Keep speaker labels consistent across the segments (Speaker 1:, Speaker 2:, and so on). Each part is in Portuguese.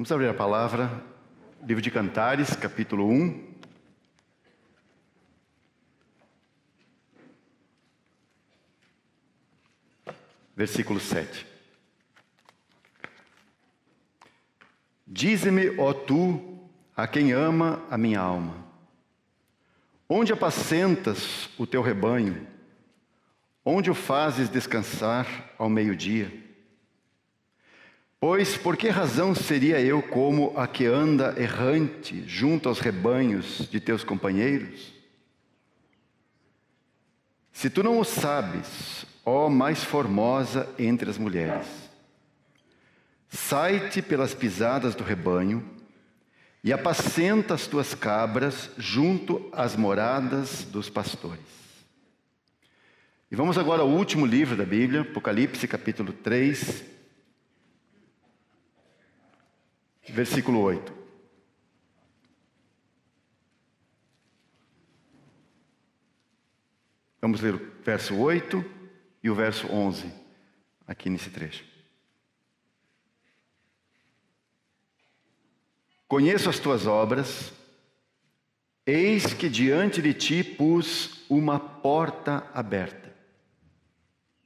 Speaker 1: Vamos abrir a palavra, livro de Cantares, capítulo 1. Versículo 7. Dize-me, ó tu, a quem ama a minha alma, onde apacentas o teu rebanho, onde o fazes descansar ao meio-dia? Pois por que razão seria eu como a que anda errante junto aos rebanhos de teus companheiros? Se tu não o sabes, ó mais formosa entre as mulheres, sai-te pelas pisadas do rebanho e apacenta as tuas cabras junto às moradas dos pastores. E vamos agora ao último livro da Bíblia, Apocalipse, capítulo 3, versículo 8. Vamos ler o verso 8 e o verso 11, aqui nesse trecho. Conheço as tuas obras, eis que diante de ti pus uma porta aberta.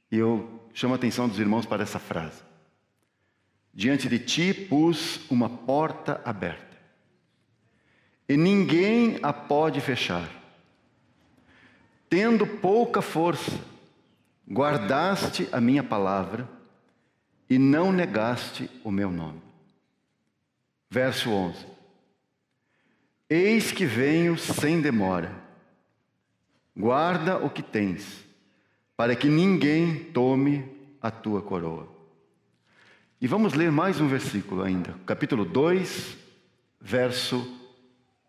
Speaker 1: E eu chamo a atenção dos irmãos para essa frase. Diante de ti pus uma porta aberta, e ninguém a pode fechar. Tendo pouca força, guardaste a minha palavra e não negaste o meu nome. Verso 11. Eis que venho sem demora. Guarda o que tens, para que ninguém tome a tua coroa. E vamos ler mais um versículo ainda, capítulo 2, verso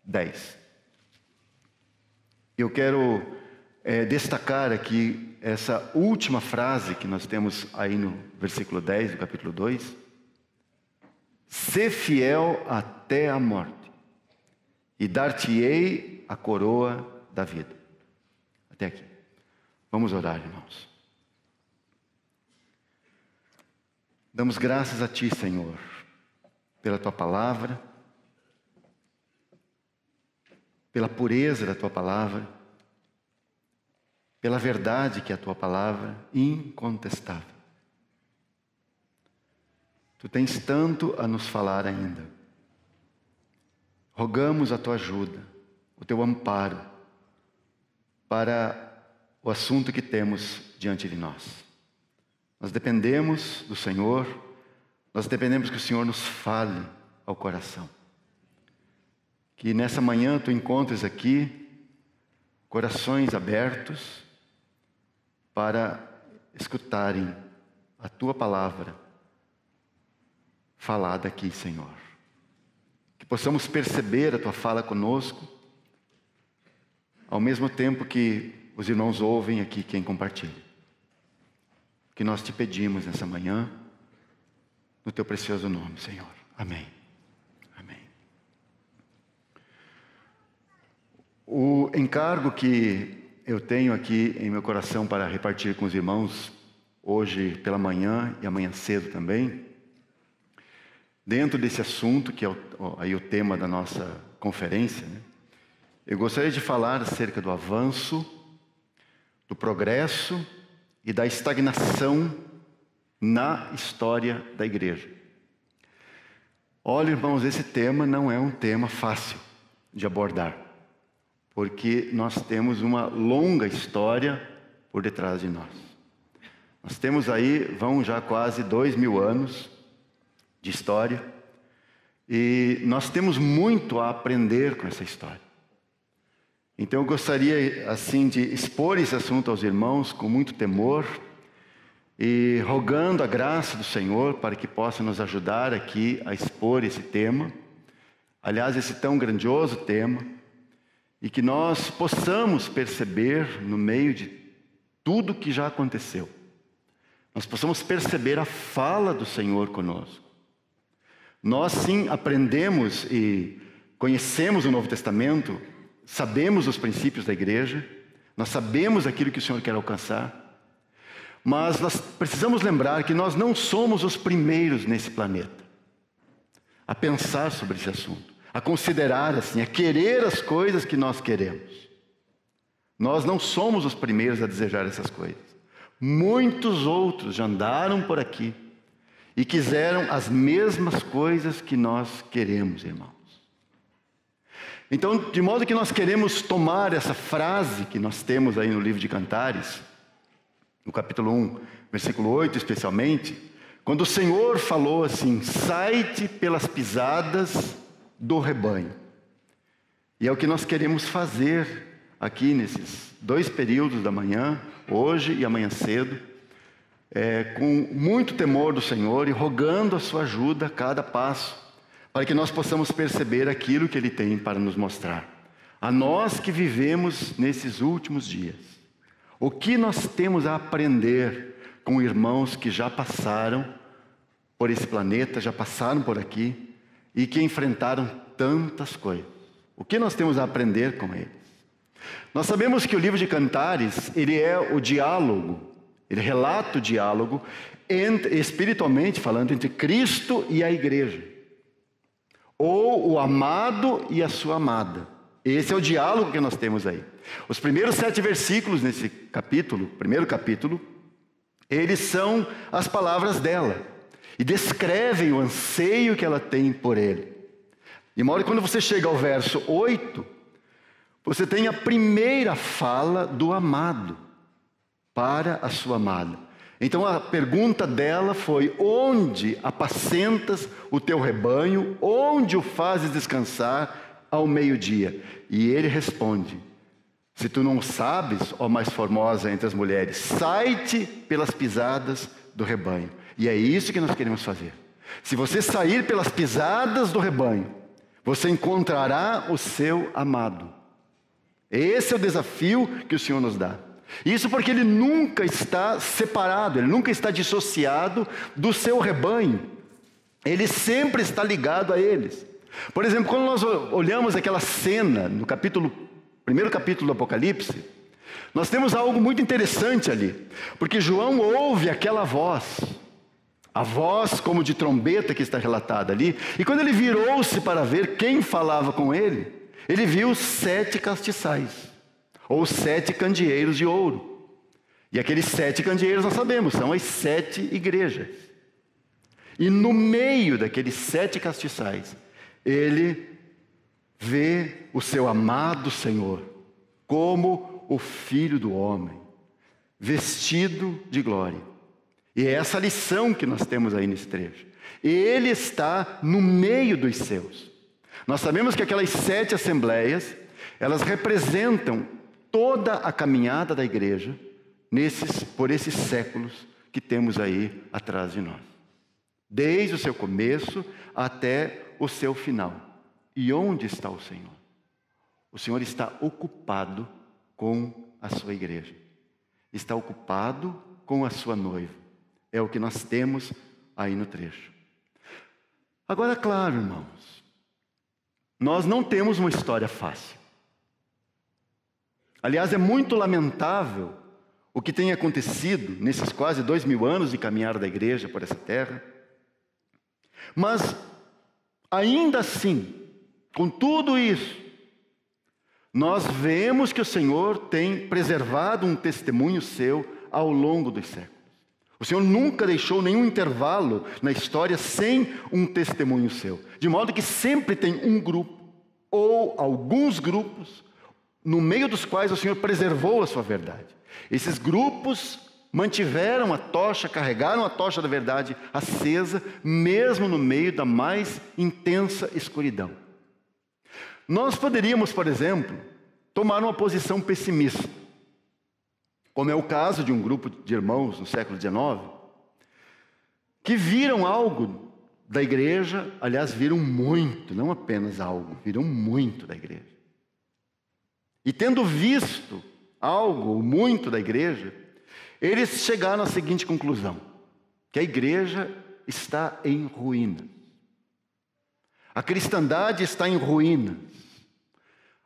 Speaker 1: 10. Eu quero destacar aqui essa última frase que nós temos aí no versículo 10 do capítulo 2. Sê fiel até a morte, e dar-te-ei a coroa da vida. Até aqui. Vamos orar, irmãos. Damos graças a Ti, Senhor, pela Tua palavra, pela pureza da Tua palavra, pela verdade que é a Tua palavra, incontestável. Tu tens tanto a nos falar ainda. Rogamos a Tua ajuda, o Teu amparo, para o assunto que temos diante de nós. Nós dependemos do Senhor, nós dependemos que o Senhor nos fale ao coração. Que nessa manhã Tu encontres aqui corações abertos para escutarem a Tua palavra falada aqui, Senhor. Que possamos perceber a Tua fala conosco, ao mesmo tempo que os irmãos ouvem aqui quem compartilha. Que nós Te pedimos nessa manhã, no Teu precioso nome, Senhor. Amém. Amém. O encargo que eu tenho aqui em meu coração para repartir com os irmãos, hoje pela manhã e amanhã cedo também, dentro desse assunto, que é aí o tema da nossa conferência, né? Eu gostaria de falar acerca do avanço, do progresso e da estagnação na história da igreja. Olha, irmãos, esse tema não é um tema fácil de abordar, porque nós temos uma longa história por detrás de nós. Nós temos aí, vão já quase 2000 anos de história, e nós temos muito a aprender com essa história. Então eu gostaria assim de expor esse assunto aos irmãos com muito temor e rogando a graça do Senhor para que possa nos ajudar aqui a expor esse tema, aliás, esse tão grandioso tema, e que nós possamos perceber no meio de tudo que já aconteceu, nós possamos perceber a fala do Senhor conosco. Nós sim aprendemos e conhecemos o Novo Testamento, sabemos os princípios da igreja, nós sabemos aquilo que o Senhor quer alcançar, mas nós precisamos lembrar que nós não somos os primeiros nesse planeta. a pensar sobre esse assunto, a considerar assim, a querer as coisas que nós queremos. Nós não somos os primeiros a desejar essas coisas. Muitos outros já andaram por aqui e quiseram as mesmas coisas que nós queremos, irmãos. Então, de modo que nós queremos tomar essa frase que nós temos aí no livro de Cantares, no capítulo 1, versículo 8 especialmente, quando o Senhor falou assim: sai-te pelas pisadas do rebanho. E é o que nós queremos fazer aqui nesses 2 períodos da manhã, hoje e amanhã cedo, com muito temor do Senhor e rogando a sua ajuda a cada passo, para que nós possamos perceber aquilo que Ele tem para nos mostrar. A nós que vivemos nesses últimos dias, o que nós temos a aprender com irmãos que já passaram por esse planeta, já passaram por aqui e que enfrentaram tantas coisas. O que nós temos a aprender com eles? Nós sabemos que o livro de Cantares, ele é o diálogo, ele relata o diálogo, espiritualmente falando, entre Cristo e a igreja. Ou o amado e a sua amada. Esse é o diálogo que nós temos aí. Os primeiros 7 versículos nesse capítulo, primeiro capítulo, eles são as palavras dela. E descrevem o anseio que ela tem por ele. De modo que quando você chega ao verso 8, você tem a primeira fala do amado para a sua amada. Então a pergunta dela foi: onde apacentas o teu rebanho? Onde o fazes descansar ao meio-dia? E ele responde: se tu não sabes, ó mais formosa entre as mulheres, sai-te pelas pisadas do rebanho. E é isso que nós queremos fazer. Se você sair pelas pisadas do rebanho, você encontrará o seu amado. Esse é o desafio que o Senhor nos dá. Isso porque Ele nunca está separado, Ele nunca está dissociado do seu rebanho. Ele sempre está ligado a eles. Por exemplo, quando nós olhamos aquela cena no primeiro capítulo do Apocalipse, nós temos algo muito interessante ali. Porque João ouve aquela voz, a voz como de trombeta que está relatada ali. E quando ele virou-se para ver quem falava com ele, ele viu 7 castiçais, ou 7 candeeiros de ouro. E aqueles 7 candeeiros, nós sabemos, são as 7 igrejas. E no meio daqueles 7 castiçais, ele vê o seu amado Senhor, como o Filho do homem, vestido de glória. E é essa lição que nós temos aí nesse trecho. Ele está no meio dos seus. Nós sabemos que aquelas 7 assembleias, elas representam toda a caminhada da igreja por esses séculos que temos aí atrás de nós. Desde o seu começo até o seu final. E onde está o Senhor? O Senhor está ocupado com a sua igreja. Está ocupado com a sua noiva. É o que nós temos aí no trecho. Agora, claro, irmãos, nós não temos uma história fácil. Aliás, é muito lamentável o que tem acontecido nesses quase 2000 anos de caminhar da igreja por essa terra. Mas, ainda assim, com tudo isso, nós vemos que o Senhor tem preservado um testemunho seu ao longo dos séculos. O Senhor nunca deixou nenhum intervalo na história sem um testemunho seu. De modo que sempre tem um grupo, ou alguns grupos, no meio dos quais o Senhor preservou a sua verdade. Esses grupos mantiveram a tocha, carregaram a tocha da verdade acesa, mesmo no meio da mais intensa escuridão. Nós poderíamos, por exemplo, tomar uma posição pessimista, como é o caso de um grupo de irmãos no século XIX, que viram algo da igreja, aliás, viram muito, não apenas algo, viram muito da igreja. E tendo visto algo, ou muito da igreja, eles chegaram à seguinte conclusão: que a igreja está em ruínas. A cristandade está em ruínas.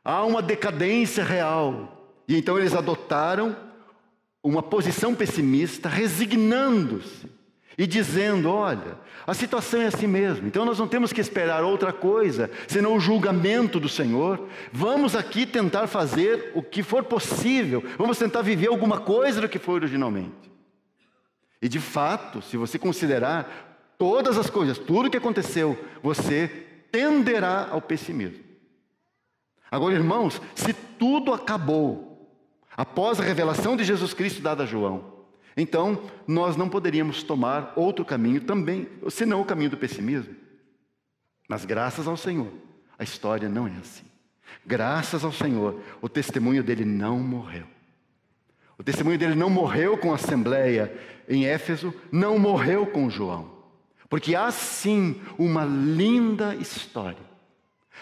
Speaker 1: Há uma decadência real. E então eles adotaram uma posição pessimista, resignando-se e dizendo: olha, a situação é assim mesmo, então nós não temos que esperar outra coisa, senão o julgamento do Senhor. Vamos aqui tentar fazer o que for possível, vamos tentar viver alguma coisa do que foi originalmente. E de fato, se você considerar todas as coisas, tudo que aconteceu, você tenderá ao pessimismo. Agora, irmãos, se tudo acabou após a revelação de Jesus Cristo dada a João, então nós não poderíamos tomar outro caminho também, senão o caminho do pessimismo. Mas graças ao Senhor, a história não é assim. Graças ao Senhor, o testemunho dele não morreu. O testemunho dele não morreu com a assembleia em Éfeso, não morreu com João. Porque há sim uma linda história.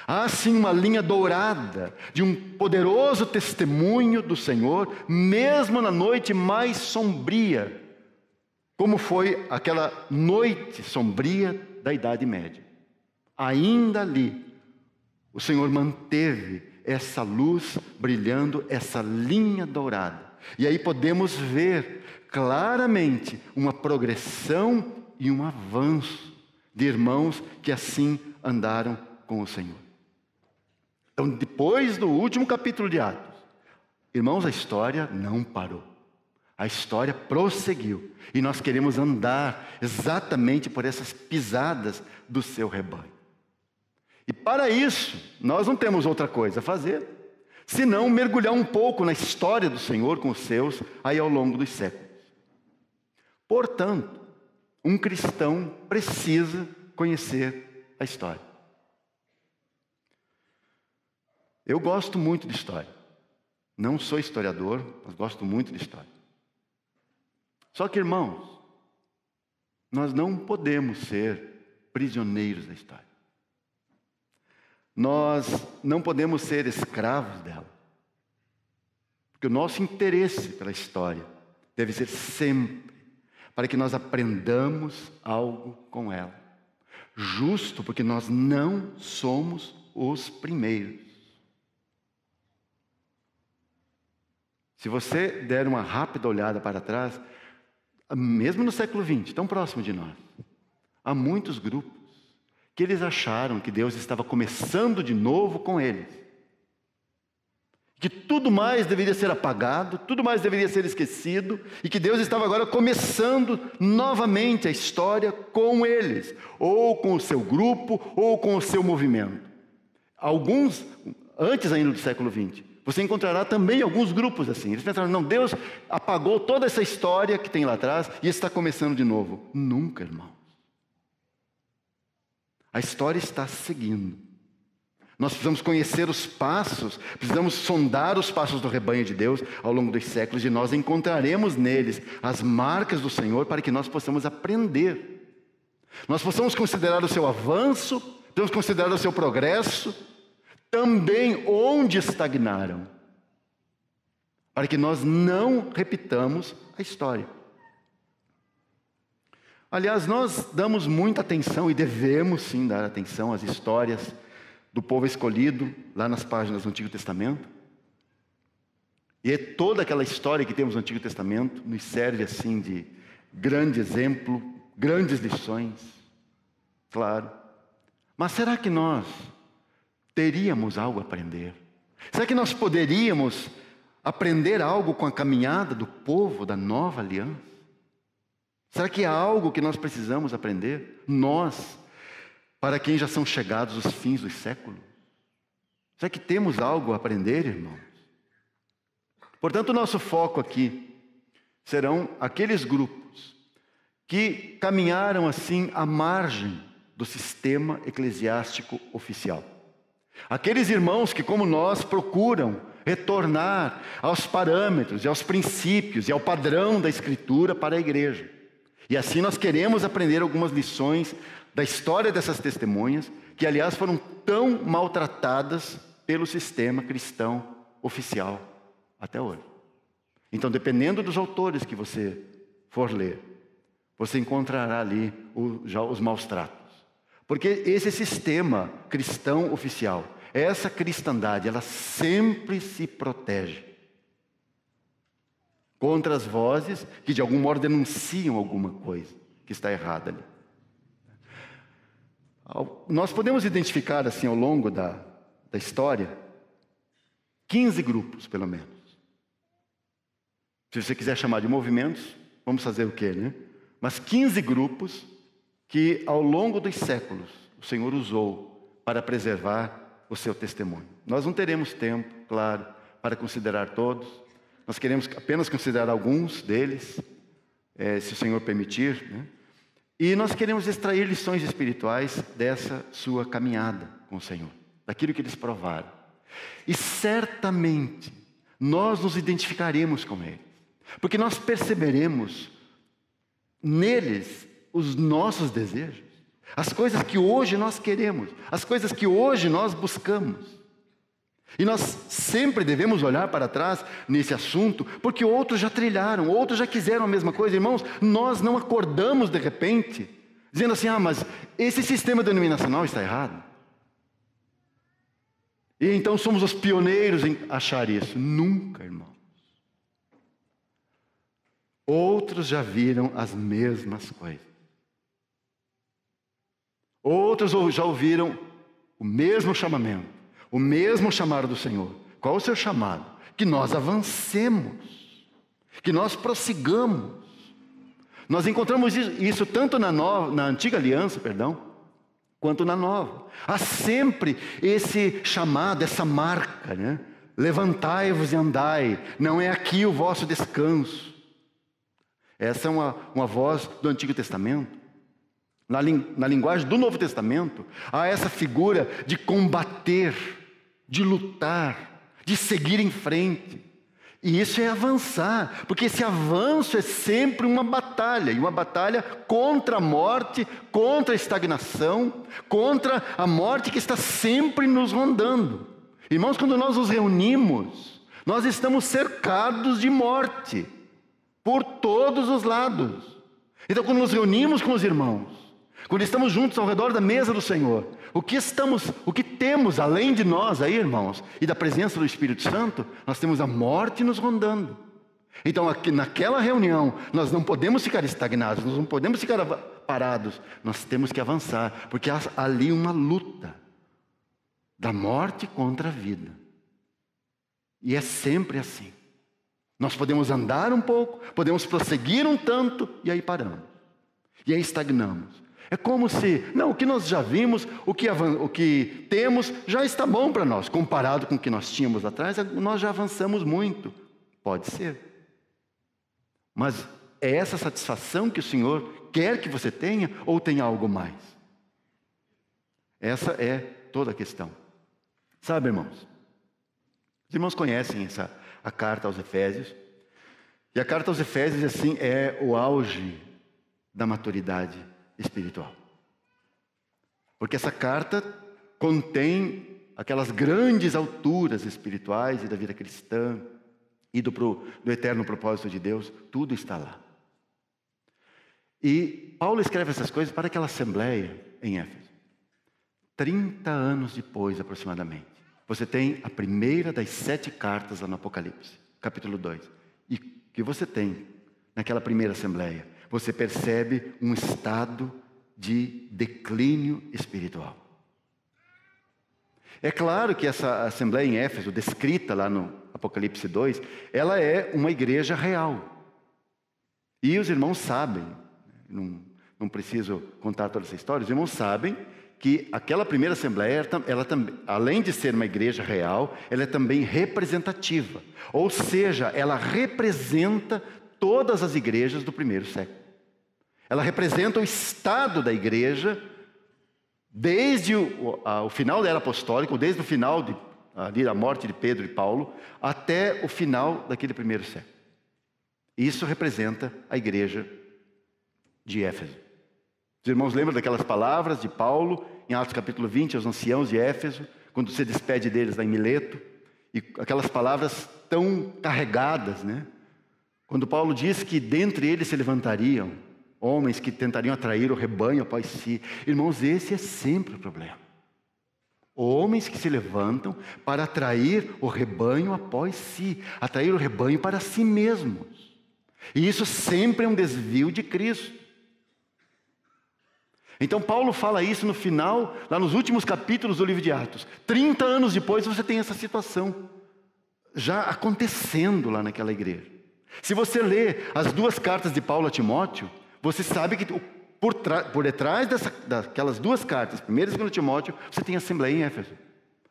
Speaker 1: Há sim uma linha dourada de um poderoso testemunho do Senhor, mesmo na noite mais sombria, como foi aquela noite sombria da Idade Média. Ainda ali, o Senhor manteve essa luz brilhando, essa linha dourada. E aí podemos ver claramente uma progressão e um avanço de irmãos que assim andaram com o Senhor. Então, depois do último capítulo de Atos, irmãos, a história não parou. A história prosseguiu. E nós queremos andar exatamente por essas pisadas do seu rebanho. E para isso, nós não temos outra coisa a fazer, senão mergulhar um pouco na história do Senhor com os seus, aí ao longo dos séculos. Portanto, um cristão precisa conhecer a história. Eu gosto muito de história. Não sou historiador, mas gosto muito de história. Só que, irmãos, nós não podemos ser prisioneiros da história. Nós não podemos ser escravos dela. Porque o nosso interesse pela história deve ser sempre para que nós aprendamos algo com ela. Justo porque nós não somos os primeiros. Se você der uma rápida olhada para trás, mesmo no século XX, tão próximo de nós, há muitos grupos que eles acharam que Deus estava começando de novo com eles. Que tudo mais deveria ser apagado, tudo mais deveria ser esquecido, e que Deus estava agora começando novamente a história com eles, ou com o seu grupo, ou com o seu movimento. Alguns, antes ainda do século XX, você encontrará também alguns grupos assim. Eles pensaram: não, Deus apagou toda essa história que tem lá atrás e está começando de novo. Nunca, irmãos. A história está seguindo. Nós precisamos conhecer os passos, precisamos sondar os passos do rebanho de Deus ao longo dos séculos, e nós encontraremos neles as marcas do Senhor para que nós possamos aprender. Nós possamos considerar o seu avanço, podemos considerar o seu progresso, também onde estagnaram, para que nós não repitamos a história. Aliás, nós damos muita atenção, e devemos sim dar atenção às histórias do povo escolhido, lá nas páginas do Antigo Testamento. E é toda aquela história que temos no Antigo Testamento nos serve assim de grande exemplo, grandes lições, claro. Mas será que nós teríamos algo a aprender? Será que nós poderíamos aprender algo com a caminhada do povo da nova aliança? Será que há algo que nós precisamos aprender? Nós, para quem já são chegados os fins dos séculos. Será que temos algo a aprender, irmãos? Portanto, o nosso foco aqui serão aqueles grupos que caminharam assim à margem do sistema eclesiástico oficial. Aqueles irmãos que, como nós, procuram retornar aos parâmetros e aos princípios e ao padrão da Escritura para a igreja. E assim nós queremos aprender algumas lições da história dessas testemunhas, que aliás foram tão maltratadas pelo sistema cristão oficial até hoje. Então, dependendo dos autores que você for ler, você encontrará ali já os maus tratos. Porque esse sistema cristão oficial, essa cristandade, ela sempre se protege contra as vozes que de algum modo denunciam alguma coisa. que está errada ali. Nós podemos identificar, assim, ao longo da história, 15 grupos, pelo menos. Se você quiser chamar de movimentos, vamos fazer o quê, né? Mas 15 grupos que, ao longo dos séculos, o Senhor usou para preservar o seu testemunho. Nós não teremos tempo, claro, para considerar todos. Nós queremos apenas considerar alguns deles, se o Senhor permitir, né? E nós queremos extrair lições espirituais dessa sua caminhada com o Senhor, daquilo que eles provaram. E certamente nós nos identificaremos com eles, porque nós perceberemos neles os nossos desejos, as coisas que hoje nós queremos, as coisas que hoje nós buscamos. E nós sempre devemos olhar para trás nesse assunto, porque outros já trilharam, outros já quiseram a mesma coisa. Irmãos, nós não acordamos de repente, dizendo assim, mas esse sistema denominacional está errado. E então somos os pioneiros em achar isso. Nunca, irmãos. Outros já viram as mesmas coisas. Outros já ouviram o mesmo chamamento, o mesmo chamado do Senhor. Qual o seu chamado? Que nós avancemos, que nós prossigamos. Nós encontramos isso tanto na antiga aliança, quanto na nova. Há sempre esse chamado, essa marca, né? Levantai-vos e andai, não é aqui o vosso descanso. Essa é uma voz do Antigo Testamento. Na linguagem do Novo Testamento, há essa figura de combater, de lutar, de seguir em frente. E isso é avançar, porque esse avanço é sempre uma batalha, e uma batalha contra a morte, contra a estagnação, contra a morte que está sempre nos rondando. Irmãos, quando nós nos reunimos, nós estamos cercados de morte, por todos os lados. Então, quando nos reunimos com os irmãos, quando estamos juntos ao redor da mesa do Senhor, o que temos além de nós aí, irmãos, e da presença do Espírito Santo, nós temos a morte nos rondando. Então, naquela reunião, nós não podemos ficar estagnados, nós não podemos ficar parados, nós temos que avançar, porque há ali uma luta da morte contra a vida. E é sempre assim. Nós podemos andar um pouco, podemos prosseguir um tanto, e aí paramos. E aí estagnamos. É como se, o que nós já vimos, o que temos, já está bom para nós. Comparado com o que nós tínhamos atrás, nós já avançamos muito. Pode ser. Mas é essa satisfação que o Senhor quer que você tenha, ou tem algo mais? Essa é toda a questão. Sabe, irmãos? Os irmãos conhecem a carta aos Efésios. E a carta aos Efésios, assim, é o auge da maturidade espiritual. Porque essa carta contém aquelas grandes alturas espirituais e da vida cristã e do eterno propósito de Deus, tudo está lá. E Paulo escreve essas coisas para aquela assembleia em Éfeso. 30 anos depois, aproximadamente, você tem a primeira das 7 cartas lá no Apocalipse, capítulo 2. E o que você tem naquela primeira assembleia? Você percebe um estado de declínio espiritual. É claro que essa assembleia em Éfeso, descrita lá no Apocalipse 2, ela é uma igreja real. E os irmãos sabem, não preciso contar toda essa história, os irmãos sabem que aquela primeira assembleia, ela também, além de ser uma igreja real, ela é também representativa. Ou seja, ela representa todas as igrejas do primeiro século. Ela representa o estado da igreja desde o final da era apostólica, ou desde o final da morte de Pedro e Paulo, até o final daquele primeiro século. Isso representa a igreja de Éfeso. Os irmãos lembram daquelas palavras de Paulo, em Atos capítulo 20, aos anciãos de Éfeso, quando se despede deles lá em Mileto, e aquelas palavras tão carregadas, né? Quando Paulo diz que dentre eles se levantariam homens que tentariam atrair o rebanho após si. Irmãos, esse é sempre o problema. Homens que se levantam para atrair o rebanho após si, atrair o rebanho para si mesmos. E isso sempre é um desvio de Cristo. Então Paulo fala isso no final, lá nos últimos capítulos do livro de Atos. 30 anos depois você tem essa situação já acontecendo lá naquela igreja. Se você lê as duas cartas de Paulo a Timóteo, você sabe que por detrás daquelas duas cartas, 1 e 2 Timóteo, você tem a Assembleia em Éfeso.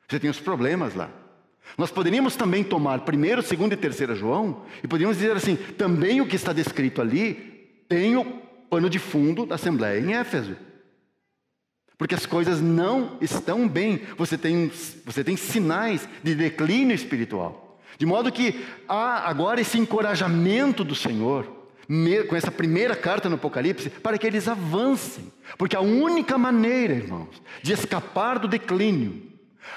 Speaker 1: Você tem os problemas lá. Nós poderíamos também tomar 1, 2 e 3 João, e poderíamos dizer assim, também o que está descrito ali tem o pano de fundo da Assembleia em Éfeso. Porque as coisas não estão bem. Você tem sinais de declínio espiritual. De modo que há agora esse encorajamento do Senhor, com essa primeira carta no Apocalipse, para que eles avancem. Porque a única maneira, irmãos, de escapar do declínio,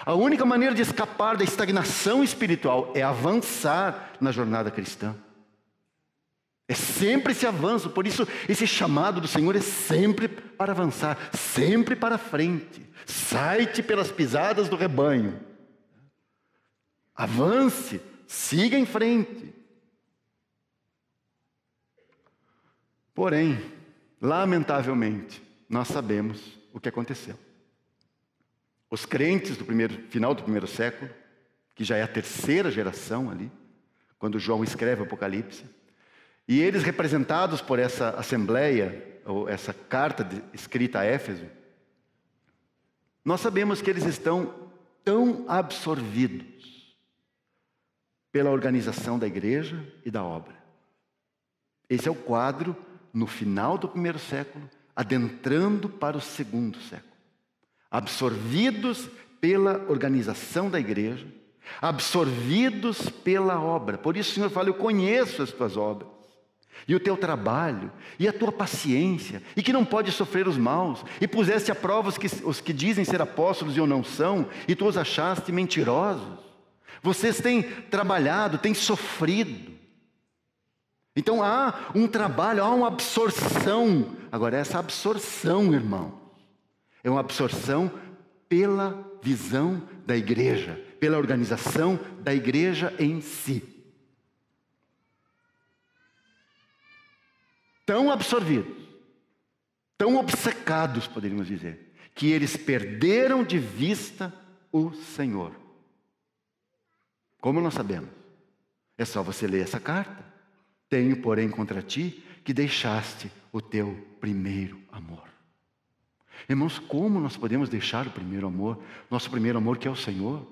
Speaker 1: a única maneira de escapar da estagnação espiritual é avançar na jornada cristã. É sempre esse avanço, por isso esse chamado do Senhor é sempre para avançar, sempre para frente. Sai-te pelas pisadas do rebanho. Avance, siga em frente. Porém, lamentavelmente, nós sabemos o que aconteceu. Os crentes do final do primeiro século, que já é a terceira geração ali, quando João escreve o Apocalipse, e eles representados por essa assembleia, ou essa carta escrita a Éfeso, nós sabemos que eles estão tão absorvidos pela organização da igreja e da obra. Esse é o quadro no final do primeiro século, adentrando para o segundo século. Absorvidos pela organização da igreja, absorvidos pela obra. Por isso o Senhor fala, eu conheço as tuas obras, e o teu trabalho, e a tua paciência, e que não pode sofrer os maus, e puseste à prova os que dizem ser apóstolos e o não são, e tu os achaste mentirosos. Vocês têm trabalhado, têm sofrido. Então há um trabalho, há uma absorção. Agora essa absorção, irmão, é uma absorção pela visão da igreja, pela organização da igreja em si. Tão absorvidos, tão obcecados, poderíamos dizer, que eles perderam de vista o Senhor. Como nós sabemos? É só você ler essa carta. Tenho, porém, contra ti que deixaste o teu primeiro amor. Irmãos, como nós podemos deixar o primeiro amor? Nosso primeiro amor que é o Senhor.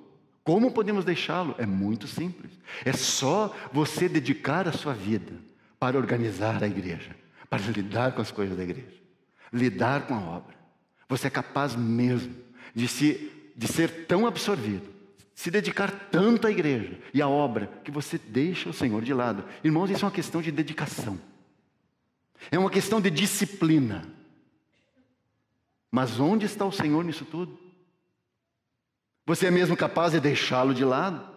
Speaker 1: Como podemos deixá-lo? É muito simples. É só você dedicar a sua vida para organizar a igreja, para lidar com as coisas da igreja, lidar com a obra. Você é capaz mesmo de ser tão absorvido, se dedicar tanto à igreja e à obra, que você deixa o Senhor de lado. Irmãos, isso é uma questão de dedicação. É uma questão de disciplina. Mas onde está o Senhor nisso tudo? Você é mesmo capaz de deixá-lo de lado?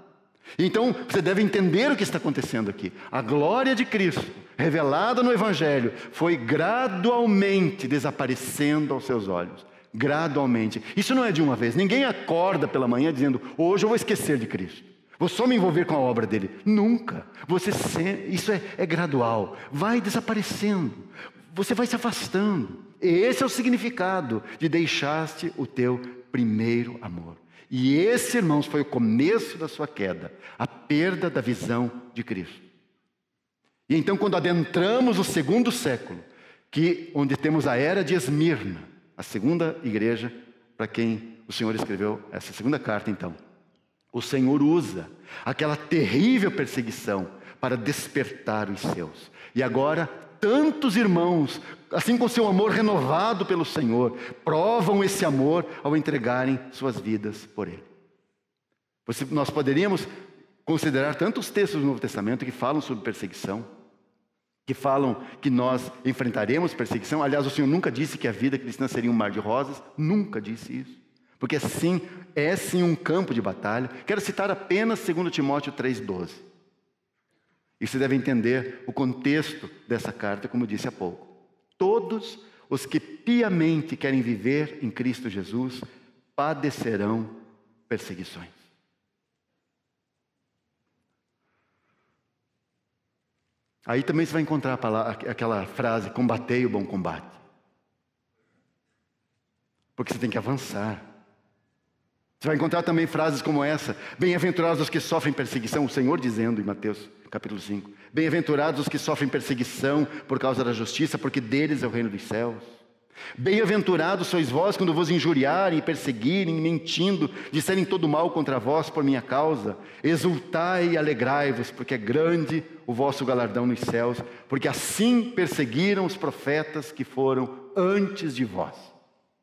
Speaker 1: Então, você deve entender o que está acontecendo aqui. A glória de Cristo, revelada no Evangelho, foi gradualmente desaparecendo aos seus olhos. Gradualmente. Isso não é de uma vez. Ninguém acorda pela manhã dizendo, hoje eu vou esquecer de Cristo. Vou só me envolver com a obra dele. Nunca. Isso é gradual. Vai desaparecendo. Você vai se afastando. E esse é o significado de deixaste o teu primeiro amor. E esse, irmãos, foi o começo da sua queda. A perda da visão de Cristo. E então, quando adentramos o segundo século, onde temos a era de Esmirna, a segunda igreja para quem o Senhor escreveu essa segunda carta, então. O Senhor usa aquela terrível perseguição para despertar os seus. E agora, tantos irmãos, assim com seu amor renovado pelo Senhor, provam esse amor ao entregarem suas vidas por Ele. Nós poderíamos considerar tantos textos do Novo Testamento que falam sobre perseguição, que falam que nós enfrentaremos perseguição. Aliás, o Senhor nunca disse que a vida cristã seria um mar de rosas. Nunca disse isso. Porque sim, é sim um campo de batalha. Quero citar apenas 2 Timóteo 3,12. E você deve entender o contexto dessa carta, como eu disse há pouco. Todos os que piamente querem viver em Cristo Jesus padecerão perseguições. Aí também você vai encontrar aquela frase, combatei o bom combate. porque você tem que avançar. Você vai encontrar também frases como essa: bem-aventurados os que sofrem perseguição, o Senhor dizendo em Mateus capítulo 5, bem-aventurados os que sofrem perseguição por causa da justiça, porque deles é o reino dos céus. Bem-aventurados sois vós quando vos injuriarem e perseguirem, mentindo, disserem todo mal contra vós por minha causa. Exultai e alegrai-vos, porque é grande o vosso galardão nos céus, porque assim perseguiram os profetas que foram antes de vós.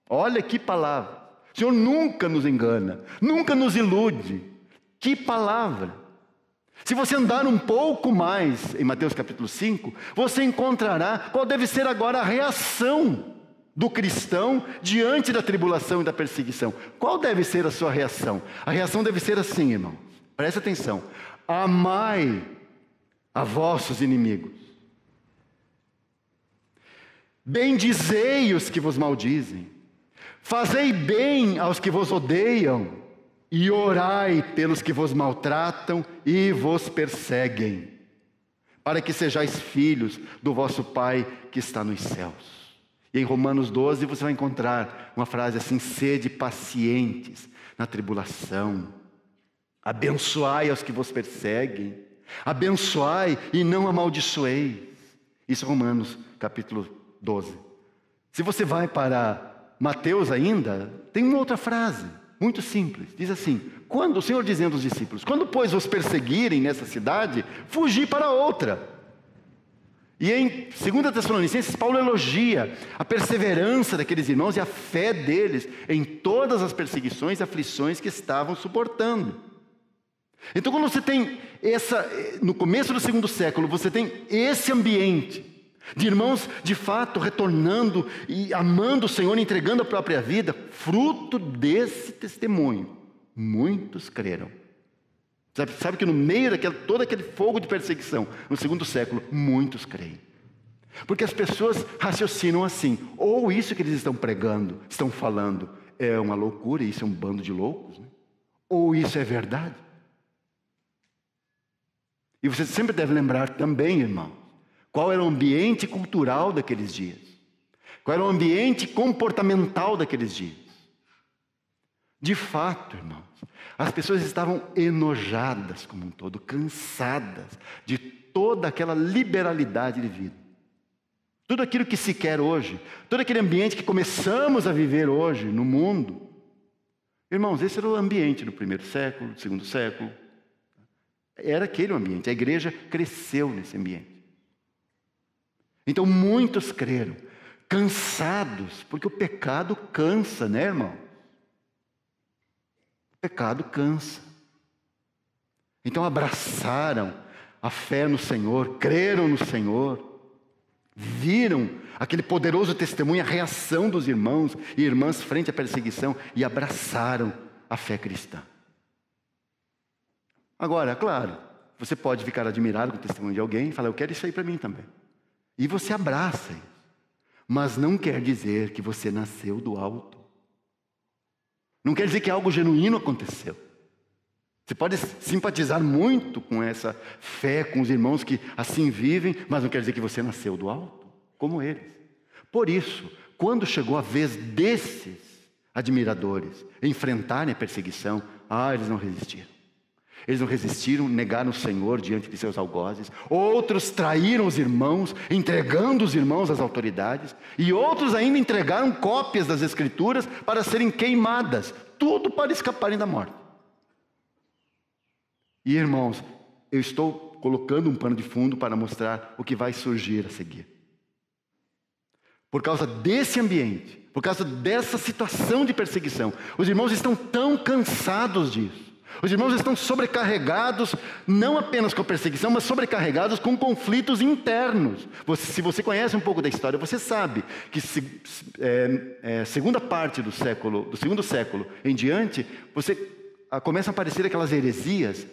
Speaker 1: Olha que palavra! O Senhor nunca nos engana, nunca nos ilude. Que palavra! Se você andar um pouco mais em Mateus capítulo 5, você encontrará qual deve ser agora a reação do cristão diante da tribulação e da perseguição. Qual deve ser a sua reação? A reação deve ser assim, irmão. Preste atenção. Amai a vossos inimigos. Bendizei os que vos maldizem. Fazei bem aos que vos odeiam. E orai pelos que vos maltratam e vos perseguem, para que sejais filhos do vosso Pai que está nos céus. E em Romanos 12 você vai encontrar uma frase assim: sede pacientes na tribulação, abençoai aos que vos perseguem, abençoai e não amaldiçoeis. Isso é Romanos capítulo 12. Se você vai para Mateus ainda, tem uma outra frase, muito simples, diz assim: quando o Senhor dizendo aos discípulos, quando pois vos perseguirem nessa cidade, fugi para outra. E em 2 Tessalonicenses, Paulo elogia a perseverança daqueles irmãos e a fé deles em todas as perseguições e aflições que estavam suportando. Então, quando você tem no começo do segundo século, você tem esse ambiente de irmãos de fato retornando e amando o Senhor, entregando a própria vida, fruto desse testemunho, muitos creram. Sabe que no meio todo aquele fogo de perseguição, no segundo século, muitos creem. Porque as pessoas raciocinam assim: ou isso que eles estão pregando, estão falando, é uma loucura, isso é um bando de loucos, né? Ou isso é verdade. E você sempre deve lembrar também, irmão, qual era o ambiente cultural daqueles dias, qual era o ambiente comportamental daqueles dias. De fato, irmãos, as pessoas estavam enojadas como um todo, cansadas de toda aquela liberalidade de vida. Tudo aquilo que se quer hoje, todo aquele ambiente que começamos a viver hoje no mundo. Irmãos, esse era o ambiente do primeiro século, do segundo século. Era aquele o ambiente, a igreja cresceu nesse ambiente. Então muitos creram, cansados, porque o pecado cansa, né, irmão? O pecado cansa. Então abraçaram a fé no Senhor, creram no Senhor, viram aquele poderoso testemunho, a reação dos irmãos e irmãs frente à perseguição e abraçaram a fé cristã. Agora, claro, você pode ficar admirado com o testemunho de alguém e falar: eu quero isso aí para mim também. E você abraça isso, mas não quer dizer que você nasceu do alto. Não quer dizer que algo genuíno aconteceu. Você pode simpatizar muito com essa fé, com os irmãos que assim vivem, mas não quer dizer que você nasceu do alto, como eles. Por isso, quando chegou a vez desses admiradores enfrentarem a perseguição, eles não resistiram. Eles não resistiram, negaram o Senhor diante de seus algozes. Outros traíram os irmãos, entregando os irmãos às autoridades. E outros ainda entregaram cópias das Escrituras para serem queimadas. Tudo para escaparem da morte. E irmãos, eu estou colocando um pano de fundo para mostrar o que vai surgir a seguir. Por causa desse ambiente, por causa dessa situação de perseguição, os irmãos estão tão cansados disso. Os irmãos estão sobrecarregados, não apenas com a perseguição, mas sobrecarregados com conflitos internos. Se você conhece um pouco da história, você sabe que segunda parte do segundo século em diante, começam a aparecer aquelas heresias,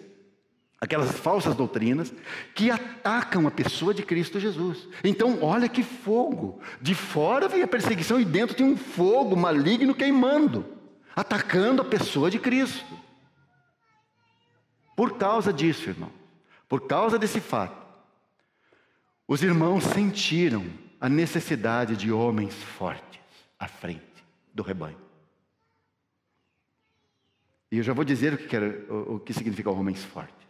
Speaker 1: aquelas falsas doutrinas que atacam a pessoa de Cristo Jesus. Então, olha que fogo! De fora vem a perseguição e dentro tem um fogo maligno queimando, atacando a pessoa de Cristo. Por causa disso, irmão, por causa desse fato, os irmãos sentiram a necessidade de homens fortes à frente do rebanho. E eu já vou dizer o que significa homens fortes.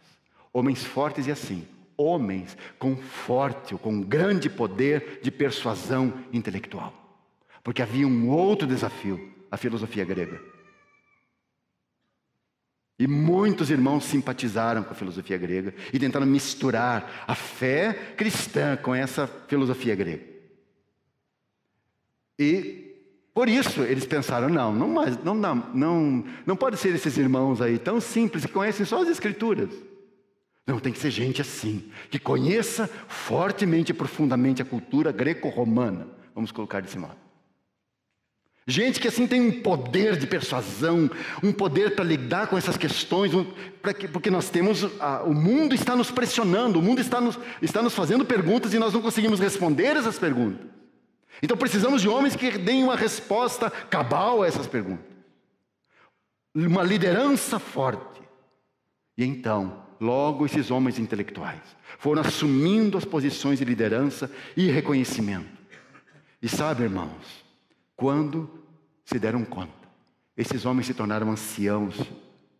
Speaker 1: Homens fortes e assim, homens com forte, ou com grande poder de persuasão intelectual. Porque havia um outro desafio, a filosofia grega. E muitos irmãos simpatizaram com a filosofia grega e tentaram misturar a fé cristã com essa filosofia grega. E por isso eles pensaram, não pode ser esses irmãos aí tão simples que conhecem só as Escrituras. Não, tem que ser gente assim, que conheça fortemente e profundamente a cultura greco-romana. Vamos colocar desse modo. Gente que assim tem um poder de persuasão, um poder para lidar com essas questões, porque nós temos, o mundo está nos pressionando, o mundo está nos fazendo perguntas e nós não conseguimos responder essas perguntas. Então precisamos de homens que deem uma resposta cabal a essas perguntas. Uma liderança forte. E então, logo esses homens intelectuais foram assumindo as posições de liderança e reconhecimento. E sabe, irmãos, quando se deram conta, esses homens se tornaram anciãos